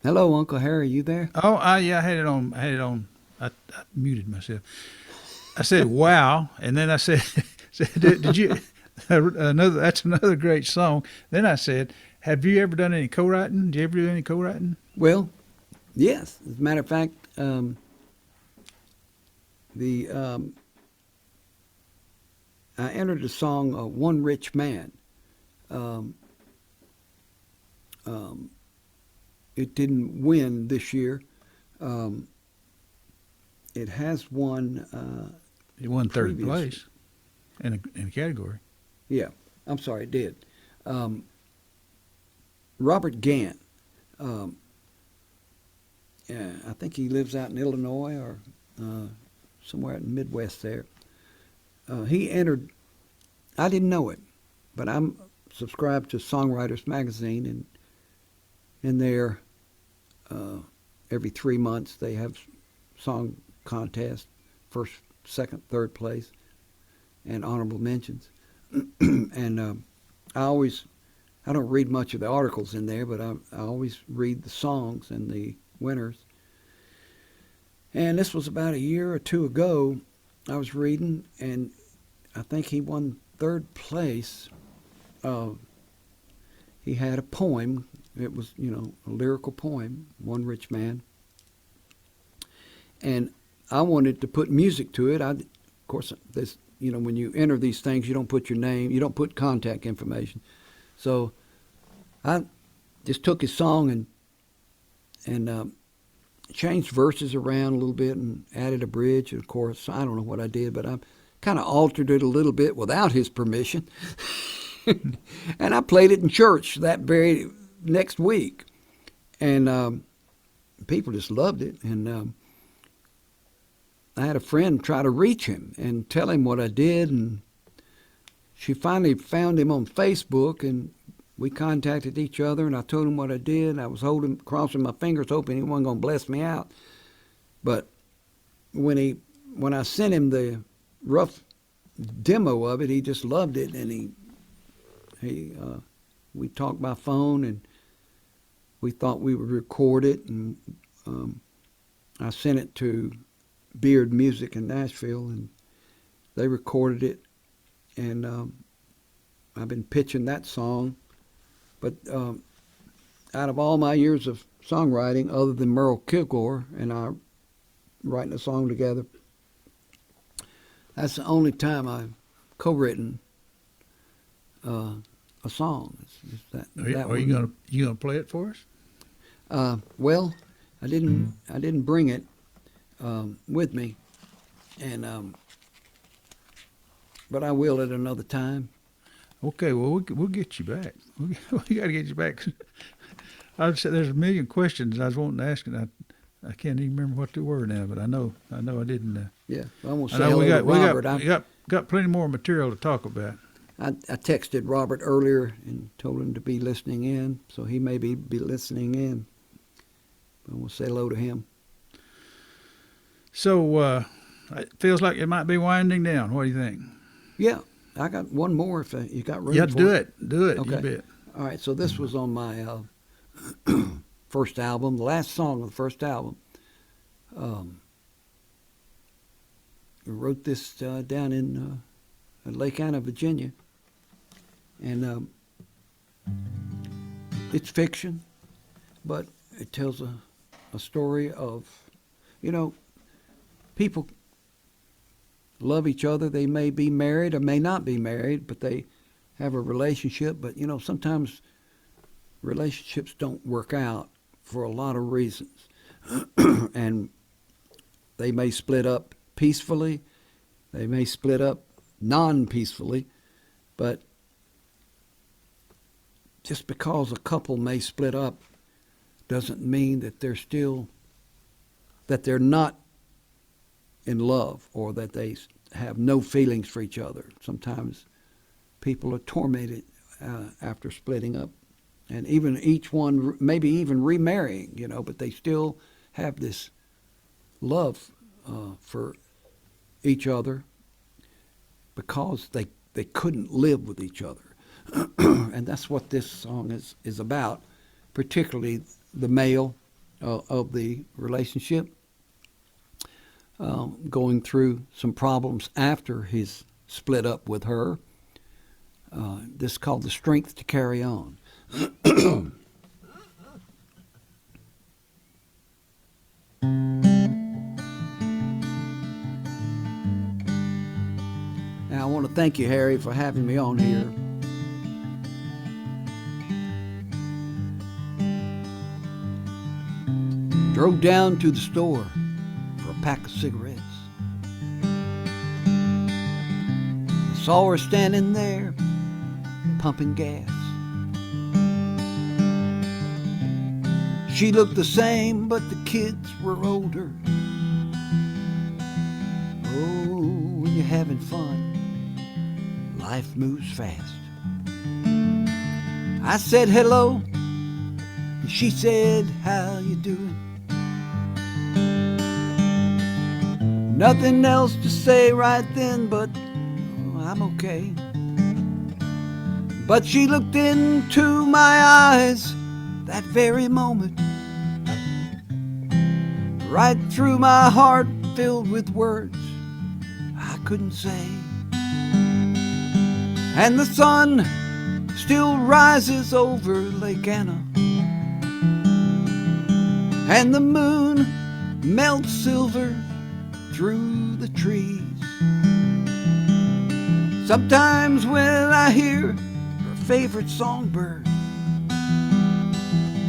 Hello, Uncle Harry, you there? Oh, yeah, I had it on. I muted myself. I said, "Wow," and then I said, "Did you?" That's another great song. Then I said, "Have you ever done any co-writing? Did you ever do any co-writing?" Well, yes. As a matter of fact, I entered the song "One Rich Man." It didn't win this year. It has won. It won third previous. place in a category. Yeah, I'm sorry, it did. Robert Gant. Yeah, I think he lives out in Illinois or somewhere in the Midwest there. He entered. I didn't know it, but I'm subscribed to Songwriters magazine, and in there, every 3 months they have song contest, first, second, third place, and honorable mentions. And I don't read much of the articles in there, but I always read the songs and the winners. And this was about a year or two ago. I was reading, and I think he won third place. He had a poem. It was, a lyrical poem, One Rich Man. And I wanted to put music to it. Of course, this, when you enter these things, you don't put your name, you don't put contact information. So I just took his song and changed verses around a little bit and added a bridge. And of course, I don't know what I did, but I kind of altered it a little bit without his permission. And I played it in church that very next week. And people just loved it. And I had a friend try to reach him and tell him what I did. And she finally found him on Facebook, and we contacted each other, and I told him what I did. I was crossing my fingers, hoping he wasn't going to bless me out. But when I sent him the rough demo of it, he just loved it, and we talked by phone, and we thought we would record it, and I sent it to Beard Music in Nashville, and they recorded it, and I've been pitching that song. But out of all my years of songwriting, other than Merle Kilgore and I writing a song together, that's the only time I've co-written a song. Are you gonna play it for us? Well, I didn't bring it with me, and but I will at another time. Okay, well, we'll get you back. We got to get you back. I said there's a million questions I was wanting to ask, and I can't even remember what they were now. But I know I didn't. Yeah, I'm gonna say hello to Robert. We got plenty more material to talk about. I texted Robert earlier and told him to be listening in, so he may be listening in. But we'll say hello to him. So it feels like it might be winding down. What do you think? Yeah. I got one more if you got room for it. Yeah, do it. Okay. You bet. All right, so this was on my first album, the last song of the first album. I wrote this down in Lake Anna, Virginia. And it's fiction, but it tells a story of, people love each other. They may be married or may not be married, but they have a relationship. But, sometimes relationships don't work out for a lot of reasons. And they may split up peacefully. They may split up non-peacefully. But just because a couple may split up doesn't mean that they're not in love, or that they have no feelings for each other. Sometimes people are tormented after splitting up, and even each one maybe even remarrying, but they still have this love for each other because they couldn't live with each other. And that's what this song is about, particularly the male of the relationship. Going through some problems after he's split up with her. This is called The Strength to Carry On. Now, I want to thank you, Harry, for having me on here. Drove down to the store for a pack of cigarettes. I saw her standing there, pumping gas. She looked the same, but the kids were older. Oh, when you're having fun, life moves fast. I said hello, and she said, how you doing? Nothing else to say right then, but I'm okay. But she looked into my eyes that very moment, right through my heart, filled with words I couldn't say. And the sun still rises over Lake Anna, and the moon melts silver through the trees. Sometimes when I hear her favorite songbird,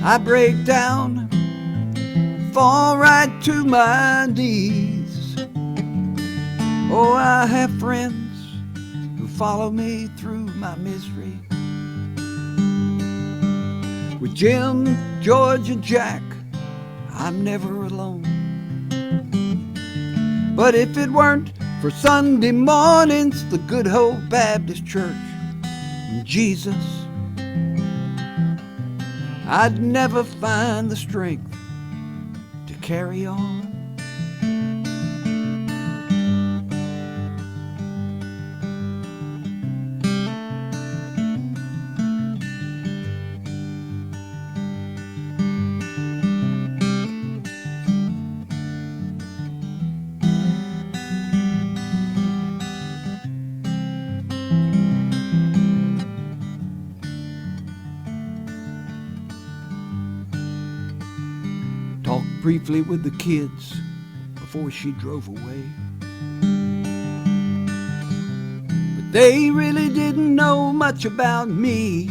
I break down, fall right to my knees. Oh, I have friends who follow me through my misery. With Jim, George, and Jack, I'm never alone. But if it weren't for Sunday mornings, the Good Hope Baptist Church, and Jesus, I'd never find the strength to carry on. Briefly with the kids before she drove away. But they really didn't know much about me.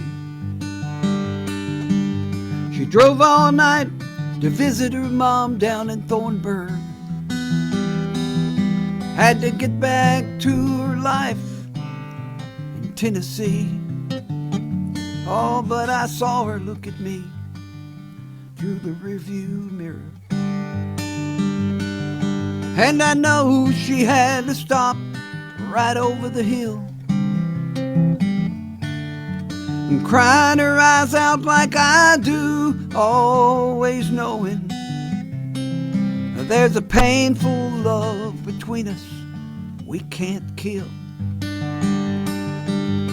She drove all night to visit her mom down in Thornburg. Had to get back to her life in Tennessee. Oh, but I saw her look at me through the rearview mirror. And I know she had to stop right over the hill and crying her eyes out like I do, always knowing there's a painful love between us we can't kill.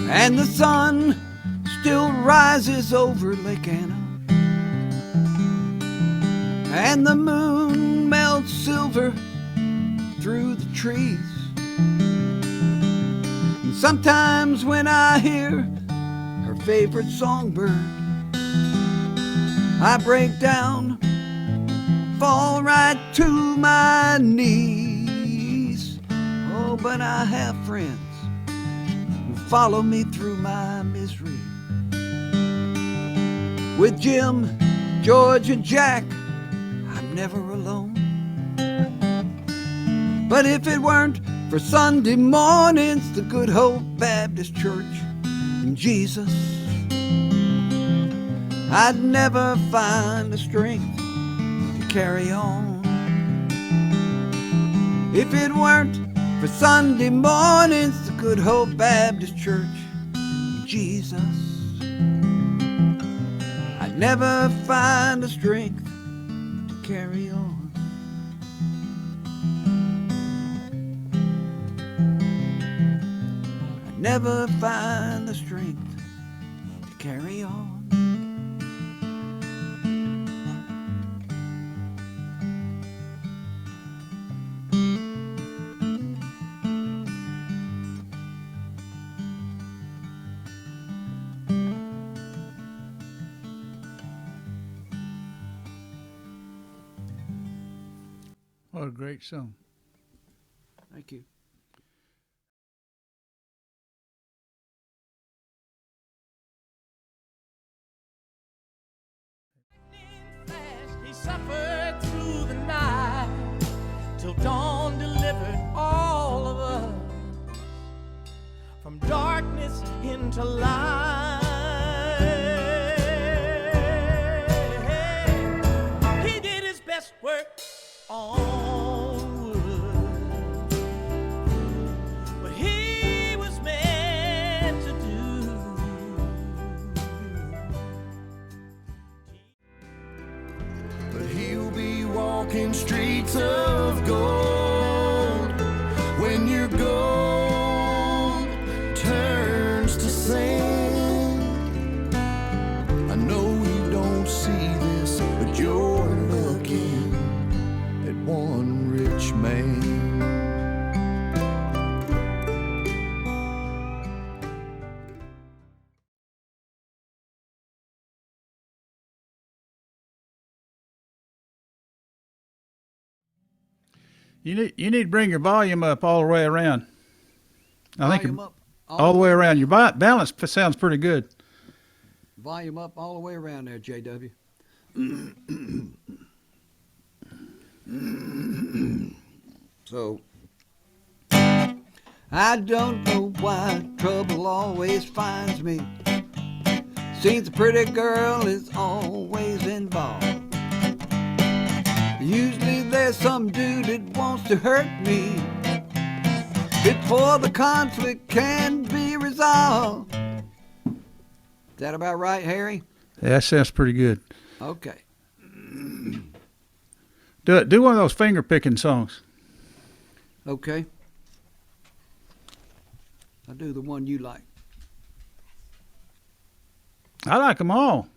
And the sun still rises over Lake Anna, and the moon melts silver through the trees. And sometimes when I hear her favorite songbird, I break down, fall right to my knees. Oh, but I have friends who follow me through my misery. With Jim, George, and Jack, I'm never alone. But if it weren't for Sunday mornings, the Good Hope Baptist Church, and Jesus, I'd never find the strength to carry on. If it weren't for Sunday mornings, the Good Hope Baptist Church, and Jesus, I'd never find the strength to carry on. Never find the strength to carry on. What a great song. Thank you. He suffered through the night till dawn delivered all of us from darkness into light. He did his best work on wood, but he was meant to do. But he'll be walking streets of gold when your gold turns to sand. I know you don't see this, but you're looking at one rich man. You need to bring your volume up all the way around. I think Volume up all the way around. Your balance sounds pretty good. Volume up all the way around there, JW. So, I don't know why trouble always finds me. Seems a pretty girl is always involved. Usually there's some dude that wants to hurt me before the conflict can be resolved. Is that about right, Harry? Yeah, that sounds pretty good. Okay. Do one of those finger picking songs. Okay. I'll do the one you like. I like them all.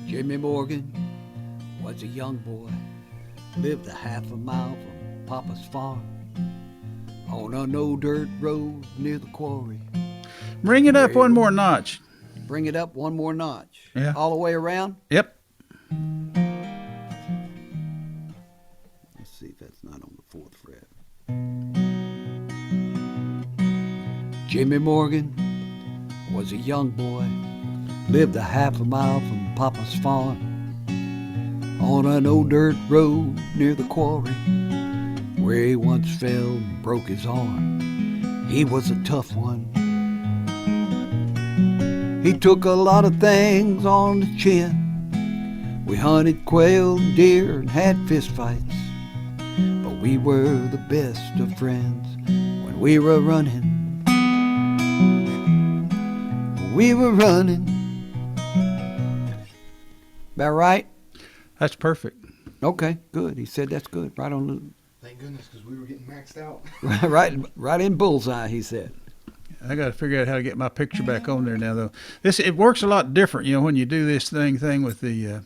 Jimmy Morgan was a young boy, lived a half a mile from Papa's farm, on a no-dirt road near the quarry. Bring it up one more notch. Bring it up one more notch. Yeah. All the way around? Yep. Let's see if that's not on the 4th fret. Jimmy Morgan was a young boy, lived a half a mile from Papa's farm, on an old dirt road near the quarry, where he once fell and broke his arm. He was a tough one. He took a lot of things on the chin. We hunted quail and deer and had fist fights, but we were the best of friends when we were running. We were running. About right? That's perfect. Okay, good. He said that's good. Right on Thank goodness, because we were getting maxed out. the right in bullseye, he said. I got to figure out how to get my picture back on there now, though. It works a lot different, when you do this thing with the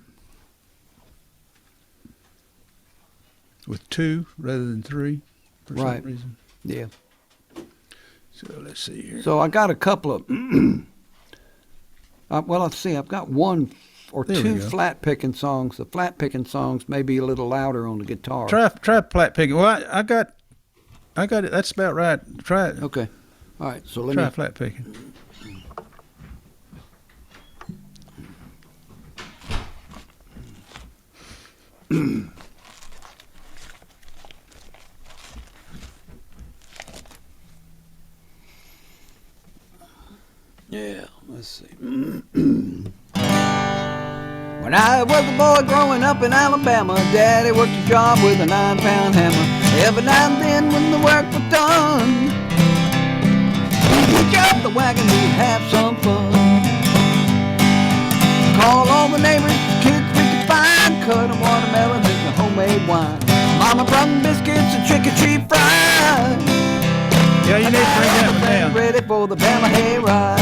with 2 rather than 3 for Right. some reason. Yeah. So let's see here. So I got a couple of well, let's see. I've got one or There we two go. flat picking songs. The flat picking songs may be a little louder on the guitar. Try flat picking. Well, I got it. That's about right. Try it. Okay. All right. So let Try me. flat picking. Yeah. Let's see. When I was a boy growing up in Alabama, Daddy worked a job with a 9-pound hammer. Every now and then when the work was done, we'd hitch up the wagon, we'd have some fun. Call all the neighbors, kids we could find, cut 'em watermelon, make a homemade wine. Mama brought biscuits and chicken cheese fries. Yeah, you need to bring that one down. Ready for the Bama Hayride.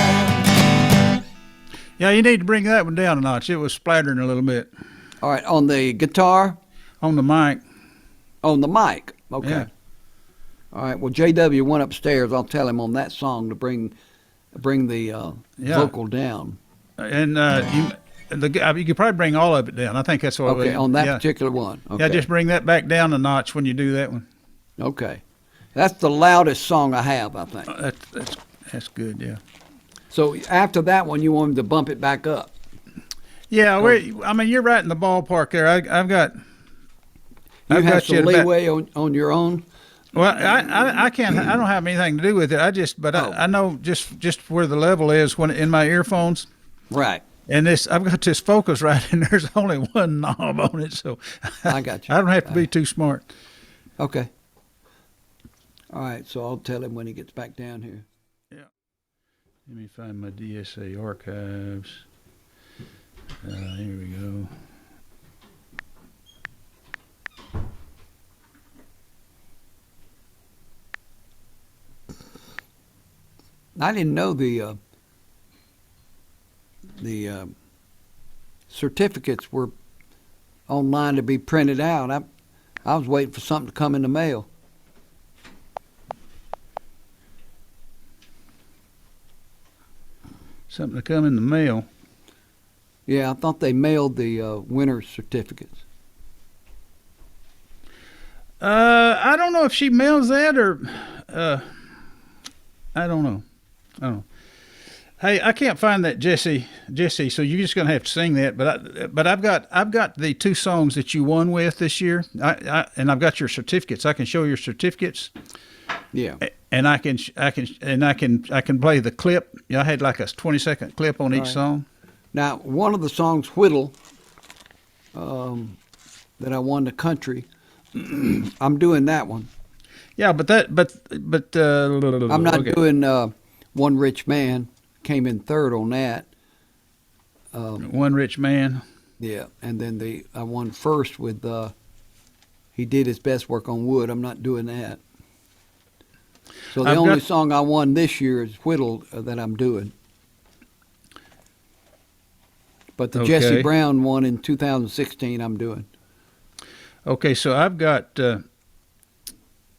Yeah, you need to bring that one down a notch. It was splattering a little bit All right, on the guitar, on the mic. on the mic. Okay. Yeah. All right. Well, JW went upstairs. I'll tell him on that song to bring the vocal down. And you could probably bring all of it down. I think that's what. Okay, on that yeah. particular one. Okay. Yeah, just bring that back down a notch when you do that one. Okay. That's the loudest song I have, I think. That's good. Yeah. So after that one, you want him to bump it back up. Yeah, you're right in the ballpark there. I've got. You I've have got some you at about- leeway on your own. Well, I can't. I don't have anything to do with it. I know just where the level is when in my earphones. Right. And I've got this focus right, and there's only one knob on it, so I got you. I don't have to be too smart. Okay. All right. So I'll tell him when he gets back down here. Let me find my DSA archives. Here we go. I didn't know the certificates were online to be printed out. I was waiting for something to come in the mail. Something to come in the mail. Yeah, I thought they mailed the winner's certificates. I don't know if she mails that or I don't know. Hey, I can't find that Jessie. So you're just gonna have to sing that. But I've got the 2 songs that you won with this year. And I've got your certificates. I can show your certificates. Yeah. And I can play the clip. I had like a 20-second clip on each song. Now, one of the songs, Whittle, that I won the country, I'm doing that one. Yeah, but I'm not doing One Rich Man. Came in third on that. One Rich Man. Yeah, and then I won first with He Did His Best Work on Wood. I'm not doing that. So the only song I won this year is Whittle that I'm doing. But the Jessie Brown one in 2016 I'm doing. Okay, so I've got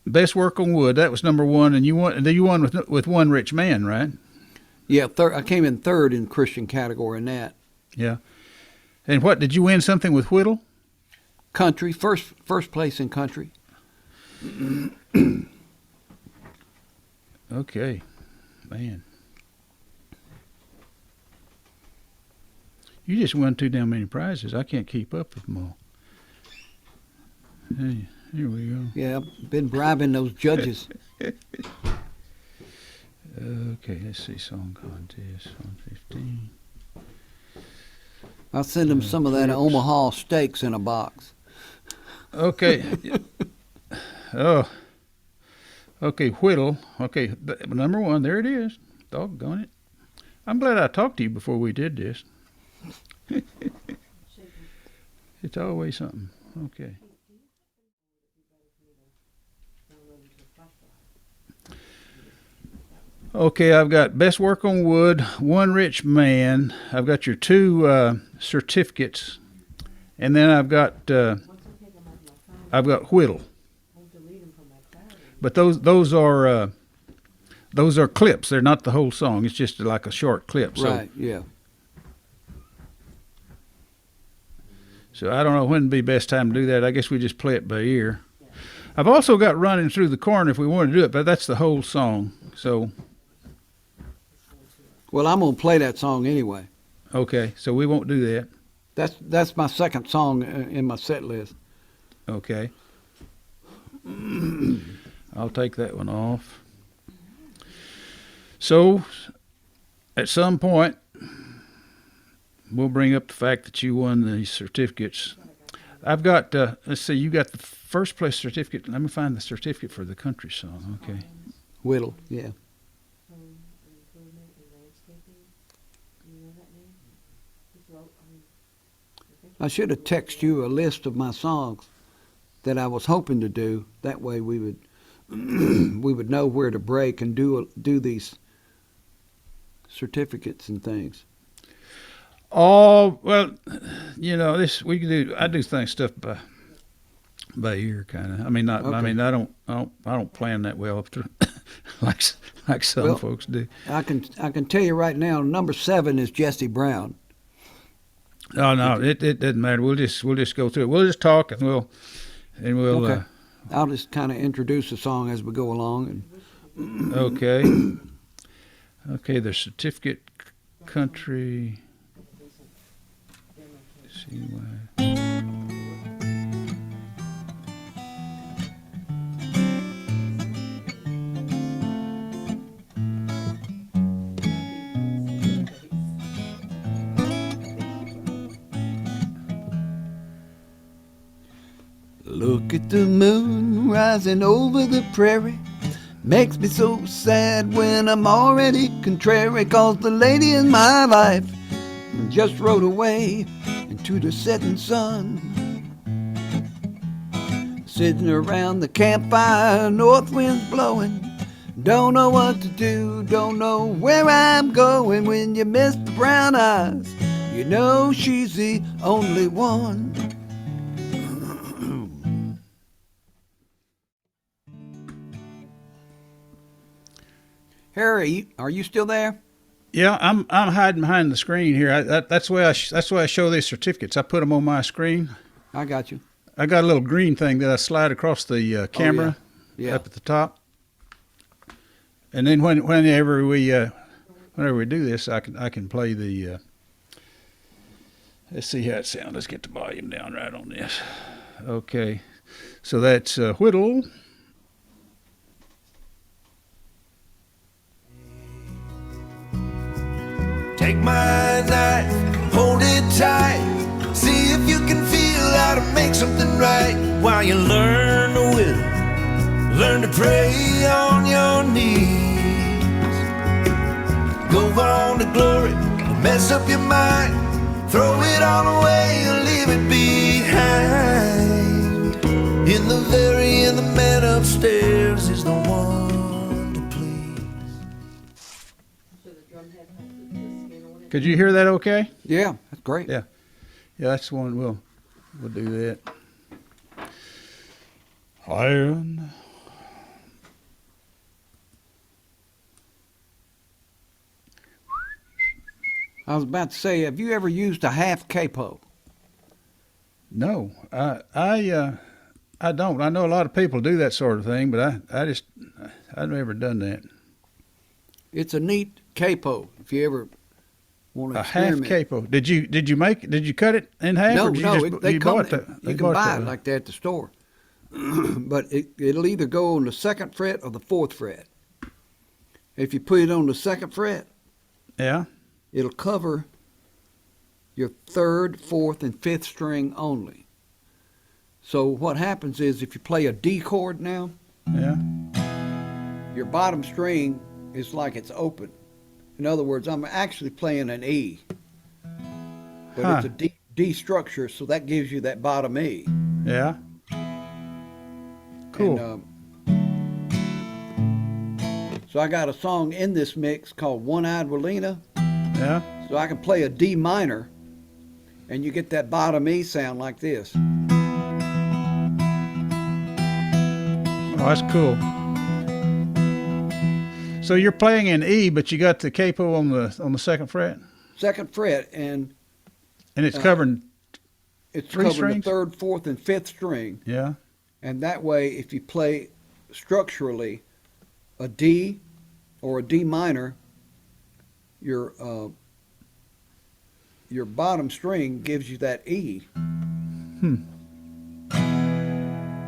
Best Work on Wood. That was number 1, and you won with One Rich Man, right? Yeah, I came in third in Christian category in that. Yeah. And what, did you win something with Whittle? Country, first place in country. Okay, man. You just won too damn many prizes. I can't keep up with them all. Hey, here we go. Yeah, I've been bribing those judges. Okay, let's see. Song contest, 115. I'll send them some of that Omaha steaks in a box. Okay. Okay, Whittle. Okay, number 1, there it is. Doggone it. I'm glad I talked to you before we did this. It's always something. Okay. Okay, I've got Best Work on Wood, One Rich Man. I've got your 2 certificates, and then I've got Whittle. But those are clips. They're not the whole song. It's just like a short clip. So, right. Yeah. So I don't know when would be best time to do that. I guess we just play it by ear. I've also got Running Through the Corn if we want to do it, but that's the whole song. So. Well, I'm gonna play that song anyway. Okay, so we won't do that. That's my second song in my set list. Okay. I'll take that one off. So, at some point, we'll bring up the fact that you won the certificates. I've got, let's see, you got the first place certificate. Let me find the certificate for the country song. Okay. Whittle, yeah. I should have texted you a list of my songs that I was hoping to do. That way we would we would know where to break and do these certificates and things. Oh, well, this we can do. I do stuff by ear, kind of. I mean, not. Okay. I mean, I don't plan that well, like some folks do. I can tell you right now. Number 7 is Jessie Brown. Oh no, it doesn't matter. We'll just go through it. We'll just talk and we'll. Okay. I'll just kind of introduce the song as we go along. Okay. Okay. The certificate country. Let's see why. Look at the moon rising over the prairie. Makes me so sad when I'm already contrary, 'cause the lady in my life just rode away into the setting sun. Sitting around the campfire, north wind's blowing. Don't know what to do, don't know where I'm going. When you miss the brown eyes, you know she's the only one. Harry, are you still there? Yeah, I'm hiding behind the screen here. That's the way I show these certificates. I put them on my screen. I got you. I got a little green thing that I slide across the camera up at the top. And then whenever whenever we do this, I can play the. Let's see how it sounds. Let's get the volume down right on this. Okay, so that's Whittle. Take my knife, hold it tight. See if you can feel how to make something right while you learn to whittle, learn to pray on your knees. Go on to glory, mess up your mind, throw it all away and leave it behind. In the very end, the man upstairs is the one to please. Could you hear that? Okay. Yeah, that's great. Yeah, that's the one. We'll do that. Iron. I was about to say, have you ever used a half-capo? No, I don't. I know a lot of people do that sort of thing, but I've never done that. It's a neat capo. If you ever want to A half experiment. capo. Did you cut it in half? No, or did you no, just, they you come. bought that? You can buy it like that at the store, but it'll either go on the 2nd fret or the 4th fret. If you put it on the 2nd fret, Yeah. it'll cover your 3rd, 4th, and 5th string only. So what happens is if you play a D chord now, Yeah. your bottom string is like it's open. In other words, I'm actually playing an E, but it's a D structure, so that gives you that bottom E. Yeah. Cool. And, so I got a song in this mix called One-Eyed Walena. Yeah. So I can play a D minor, and you get that bottom E sound like this. Oh, that's cool. So you're playing in E, but you got the capo on the 2nd fret, 2nd fret, and and it's covering. it's Three covering strings? the 3rd, 4th, and 5th string. Yeah. And that way, if you play structurally a D or a D minor, your bottom string gives you that E.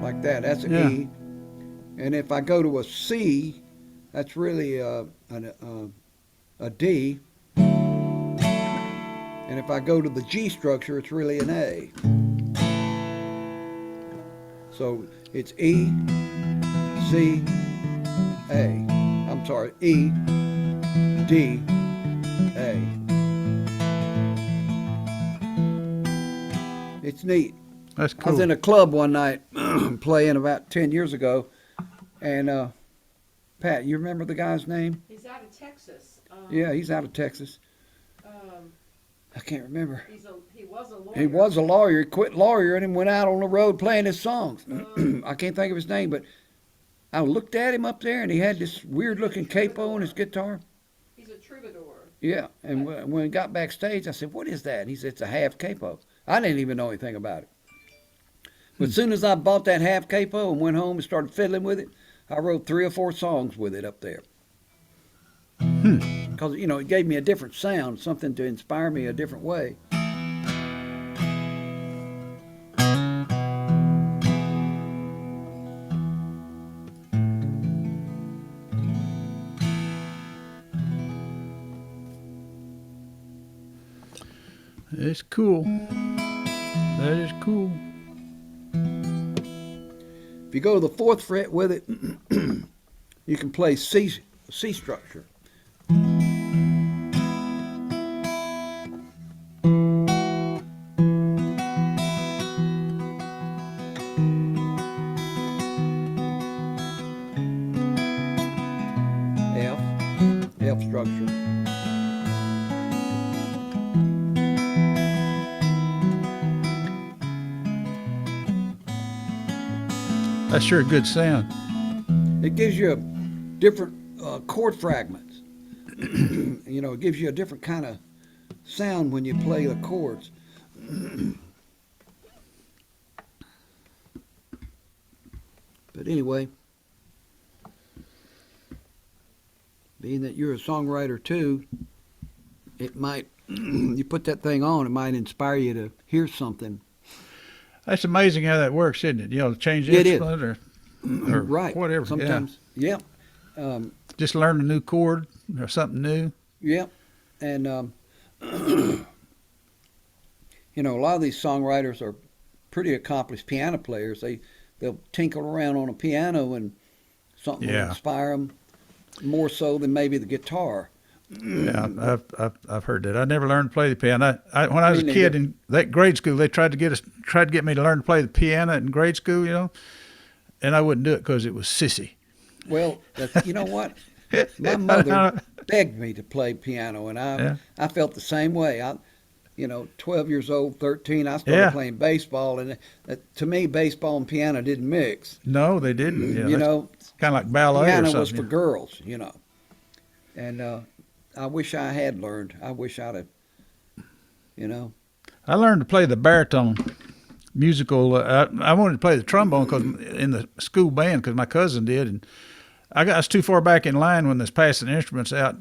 Like that. That's an Yeah. E. And if I go to a C, that's really a D. And if I go to the G structure, it's really an A. So it's E, C, A. I'm sorry, E, D, A. It's neat. That's I was cool. in a club one night playing about 10 years ago, and Pat, you remember the guy's name? He's out of Texas. Yeah, he's out of Texas. Um, I can't remember. he was a lawyer. He was a lawyer. He quit lawyering and went out on the road playing his songs. I can't think of his name, but I looked at him up there, and he had this weird-looking capo on his guitar. He's a troubadour. Yeah, and when we got backstage, I said, "What is that?" And he said, "It's a half capo." I didn't even know anything about it. But as soon as I bought that half capo and went home and started fiddling with it, I wrote 3 or 4 songs with it up there. Because, it gave me a different sound, something to inspire me a different way. It's cool. That is cool. If you go to the 4th fret with it, you can play C structure. F structure. That's sure a good sound. It gives you different chord fragments. It gives you a different kind of sound when you play the chords. But anyway, being that you're a songwriter too, it might, you put that thing on, it might inspire you to hear something. That's amazing how that works, isn't it? You know, change the It is. instrument or Right. whatever. Sometimes, yeah. Just learn a new chord or something new. Yeah. And, you know, a lot of these songwriters are pretty accomplished piano players. They'll tinkle around on a piano and something will inspire them more so than maybe the guitar. Yeah, I've heard that. I never learned to play the piano. When I was a kid in that grade school, they tried to get me to learn to play the piano in grade school, you know, and I wouldn't do it because it was sissy. Well, you know what? My mother begged me to play piano, and I felt the same way. 12 years old, 13, I started playing baseball, and to me, baseball and piano didn't mix. No, they didn't. Yeah, you know, kind of like ballet or piano something. was for girls, you know. And I wish I had learned. I wish I'd have, you know. I learned to play the baritone musical. I wanted to play the trombone in the school band because my cousin did, and I was too far back in line when they was passing instruments out.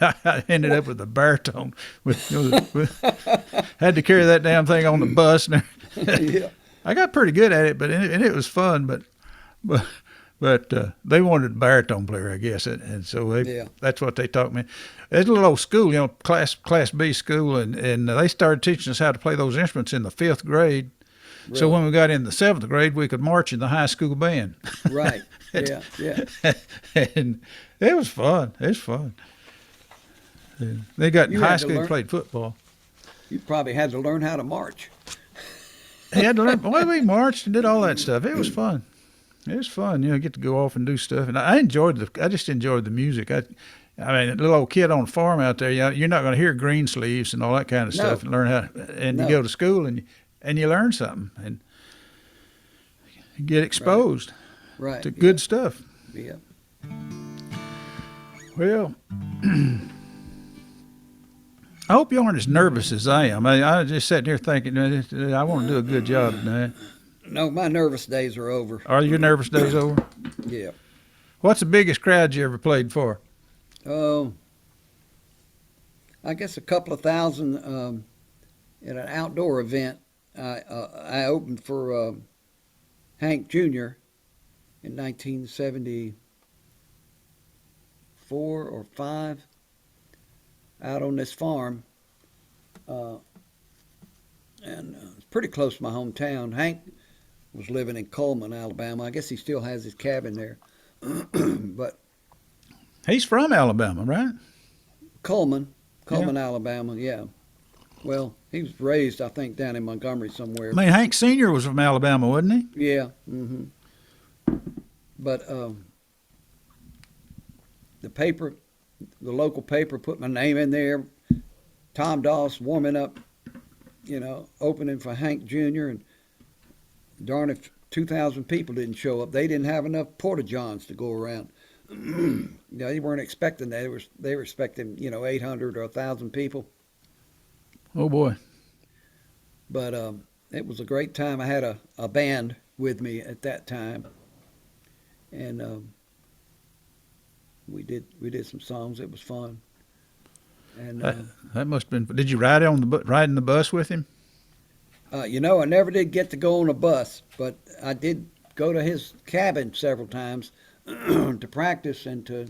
I ended up with the baritone. Had to carry that damn thing on the bus. Yeah. I got pretty good at it, and it was fun. But they wanted a baritone player, I guess, and so that's what they taught me. It's a little old school, you know, class B school, and they started teaching us how to play those instruments in the 5th grade. Really? So when we got in the 7th grade, we could march in the high school band. Right. Yeah. And it was fun. It's fun. And they got in high school and played football. You probably had to learn how to march. He had to learn. Well, we marched and did all that stuff. It was fun. It was fun, you know, get to go off and do stuff. And I just enjoyed the music. I mean, a little old kid on a farm out there, you know, you're not going to hear green sleeves and all that kind of stuff and learn how, and you go to school and you learn something and you get exposed to good stuff. Yeah. Well, I hope you aren't as nervous as I am. I just sitting here thinking, I want to do a good job tonight. No, my nervous days are over. Are your nervous days over? Yeah. What's the biggest crowd you ever played for? Oh, I guess a couple of thousand at an outdoor event. I opened for Hank Jr. in 1974 or 5 out on this farm. And it's pretty close to my hometown. Hank was living in Cullman, Alabama. I guess he still has his cabin there. But he's from Alabama, right? Cullman, Alabama, yeah. Well, he was raised, I think, down in Montgomery somewhere. I mean, Hank Sr. was from Alabama, wasn't he? Yeah. Mm-hmm. But the local paper put my name in there. Tom Doss warming up, you know, opening for Hank Jr. And darn if 2,000 people didn't show up. They didn't have enough porta-johns to go around. You know, they weren't expecting that. They were expecting, you know, 800 or 1,000 people. Oh, boy. But it was a great time. I had a band with me at that time. And we did some songs. It was fun. And that must have been. Did you ride in the bus with him? You know, I never did get to go on a bus, but I did go to his cabin several times to practice and to,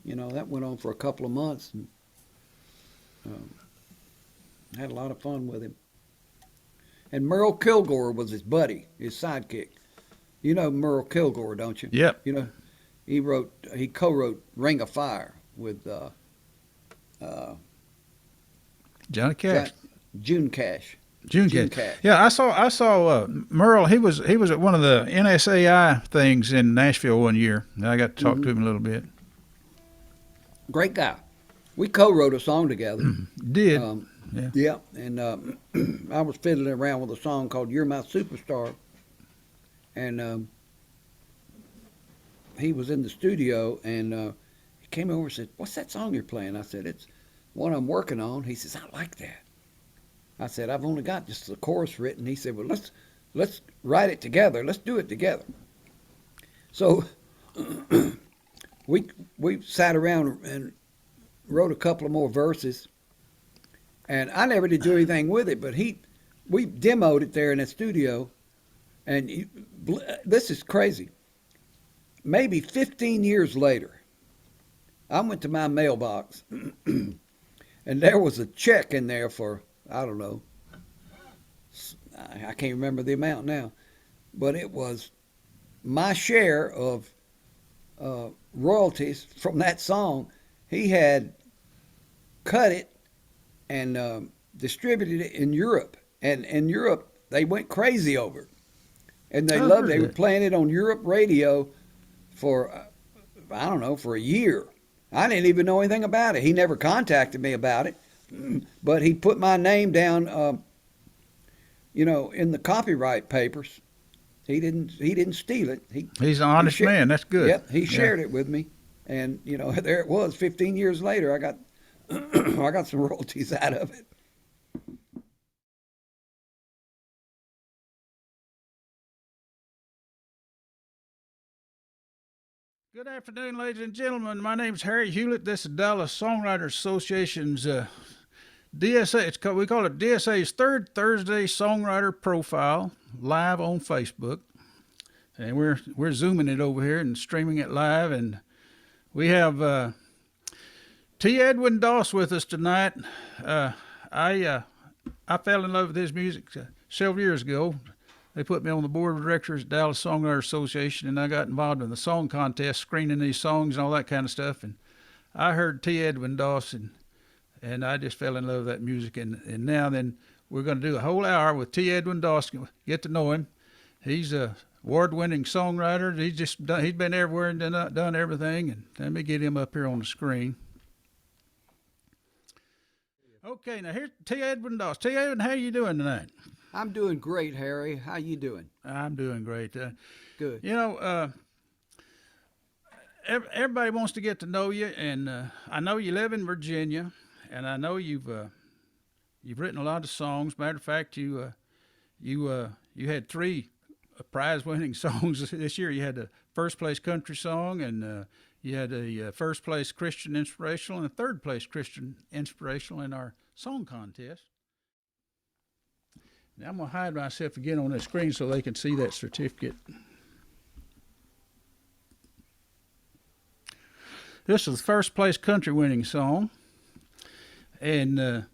you know, that went on for a couple of months. And, had a lot of fun with him. And Merle Kilgore was his buddy, his sidekick. You know Merle Kilgore, don't you? Yep. You know, he co-wrote Ring of Fire with Johnny Cash. June Cash. June Cash. Yeah, I saw Merle. He was at one of the NSAI things in Nashville one year. I got to talk to him a little bit. Great guy. We co-wrote a song together. Did. Yeah, and I was fiddling around with a song called "You're My Superstar," and he was in the studio, and he came over and said, "What's that song you're playing?" I said, "It's one I'm working on." He says, "I like that." I said, "I've only got just the chorus written." He said, "Well, let's write it together. Let's do it together." So we sat around and wrote a couple of more verses, and I never did do anything with it, but we demoed it there in the studio, and this is crazy. Maybe 15 years later, I went to my mailbox, and there was a check in there for, I don't know, I can't remember the amount now, but it was my share of royalties from that song. He had cut it and distributed it in Europe. And in Europe, they went crazy over it. And they loved it. They were playing it on Europe radio for, I don't know, for a year. I didn't even know anything about it. He never contacted me about it. But he put my name down, in the copyright papers. He didn't steal it. He's an honest man. That's good. Yep, he shared it with me. And, there it was. 15 years later, I got I got some royalties out of it. Good afternoon, ladies and gentlemen. My name is Harry Hewlett. This is Dallas Songwriter Association's DSA. We call it DSA's Third Thursday Songwriter Profile, live on Facebook. And we're zooming it over here and streaming it live. And we have T. Edwin Doss with us tonight. I fell in love with his music several years ago. They put me on the board of directors at Dallas Songwriter Association, and I got involved in the song contest, screening these songs and all that kind of stuff. And I heard T. Edwin Doss, and I just fell in love with that music. And now then, we're going to do a whole hour with T. Edwin Doss, get to know him. He's a award-winning songwriter. He's been everywhere and done everything. And let me get him up here on the screen. Okay, now here's T. Edwin Doss. T. Edwin, how you doing tonight? I'm doing great, Harry. How you doing? I'm doing great. Good. Everybody wants to get to know you, and I know you live in Virginia, and I know you've written a lot of songs. Matter of fact, you had 3 prize-winning songs this year. You had the first place country song, and you had a first place Christian inspirational, and a third place Christian inspirational in our song contest. Now I'm going to hide myself again on the screen so they can see that certificate. This is the first place country winning song. And the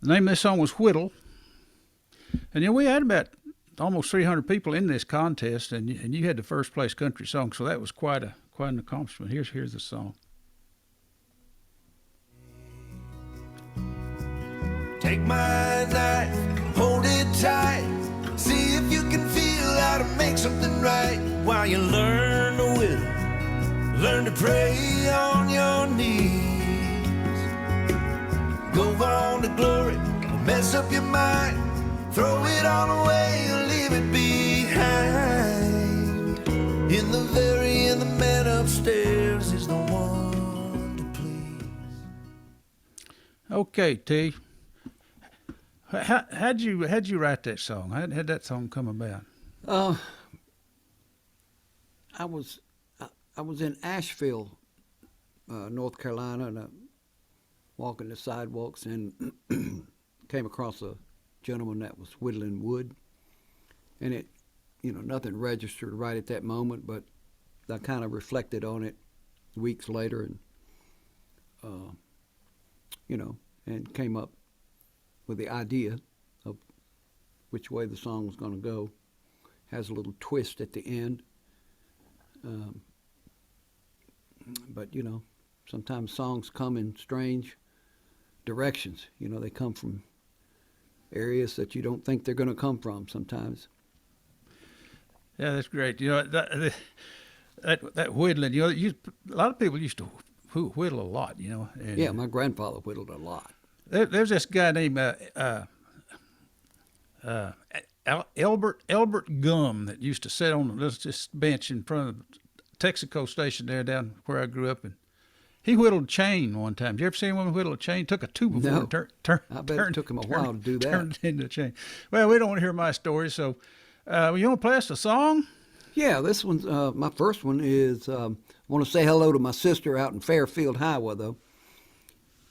name of this song was Whittle. And we had about almost 300 people in this contest, and you had the first place country song, so that was quite an accomplishment. Here's the song. Take my knife, hold it tight. See if you can feel how to make something right. While you learn to whittle, learn to pray on your knees. Go on to glory, mess up your mind. Throw it all away and leave it behind. In the man upstairs is the one to please. Okay, T. How'd you write that song? How'd that song come about? I was in Asheville, North Carolina, and walking the sidewalks and came across a gentleman that was whittling wood, and it, nothing registered right at that moment, but I kind of reflected on it weeks later, and and came up with the idea of which way the song was going to go. Has a little twist at the end. But, sometimes songs come in strange directions. They come from areas that you don't think they're going to come from sometimes. Yeah, that's great. That whittling, a lot of people used to whittle a lot, And yeah, my grandfather whittled a lot. There's this guy named Albert Gum that used to sit on this bench in front of the Texaco station there down where I grew up, and he whittled a chain one time. Did you ever see anyone whittle a chain? Took a 2 before it I bet it took him a while to do that. Turned it into a chain. Well, we don't want to hear my story, so you want to play us a song? Yeah, this one's my first one is I want to say hello to my sister out in Fairfield, Iowa, though.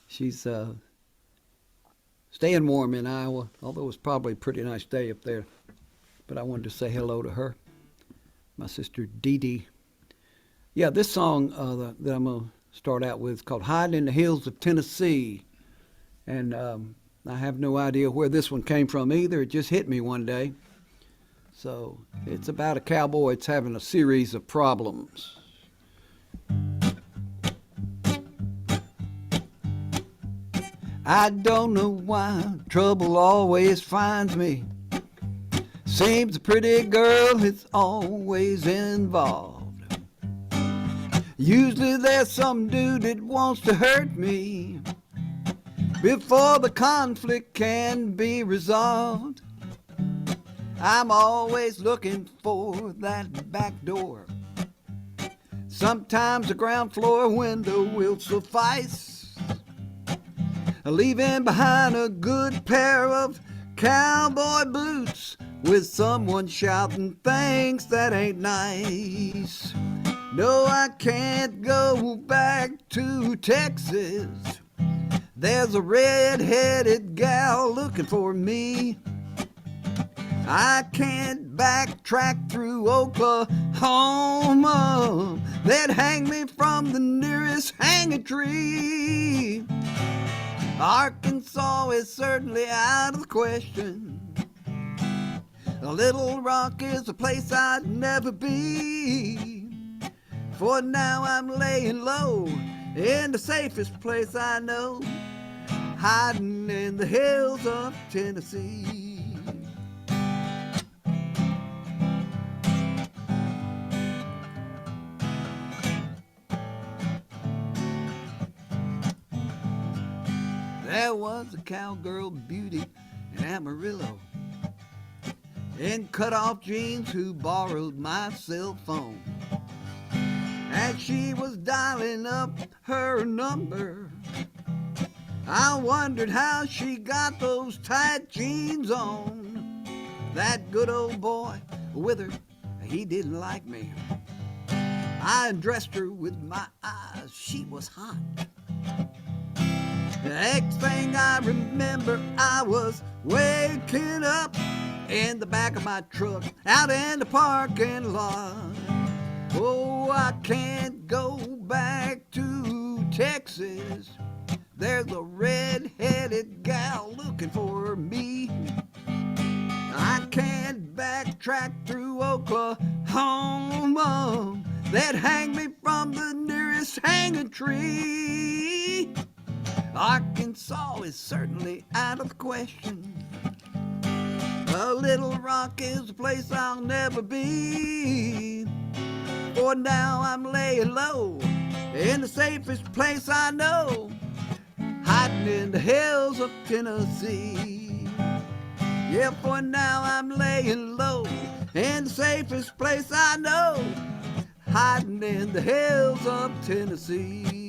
She's staying warm in Iowa, although it's probably a pretty nice day up there. But I wanted to say hello to her, my sister Dee Dee. Yeah, this song that I'm going to start out with is called Hiding in the Hills of Tennessee. And I have no idea where this one came from either. It just hit me one day. So it's about a cowboy that's having a series of problems. I don't know why trouble always finds me. Seems a pretty girl is always involved. Usually there's some dude that wants to hurt me before the conflict can be resolved. I'm always looking for that back door. Sometimes a ground floor window will suffice, leaving behind a good pair of cowboy boots with someone shouting things that ain't nice. No, I can't go back to Texas. There's a red-headed gal looking for me. I can't backtrack through Oklahoma. They'd hang me from the nearest hanging tree. Arkansas is certainly out of the question. Little Rock is a place I'd never be. For now I'm laying low in the safest place I know, hiding in the hills of Tennessee. There was a cowgirl beauty in Amarillo in cut-off jeans who borrowed my cell phone. As she was dialing up her number, I wondered how she got those tight jeans on. That good old boy with her, he didn't like me. I undressed her with my eyes, she was hot. The next thing I remember, I was waking up in the back of my truck, out in the parking lot. Oh, I can't go back to Texas. There's a red-headed gal looking for me. I can't backtrack through Oklahoma. They'd hang me from the nearest hanging tree. Arkansas is certainly out of the question. Little Rock is a place I'll never be. For now I'm laying low in the safest place I know, hiding in the hills of Tennessee. Yeah, for now I'm laying low in the safest place I know, hiding in the hills of Tennessee.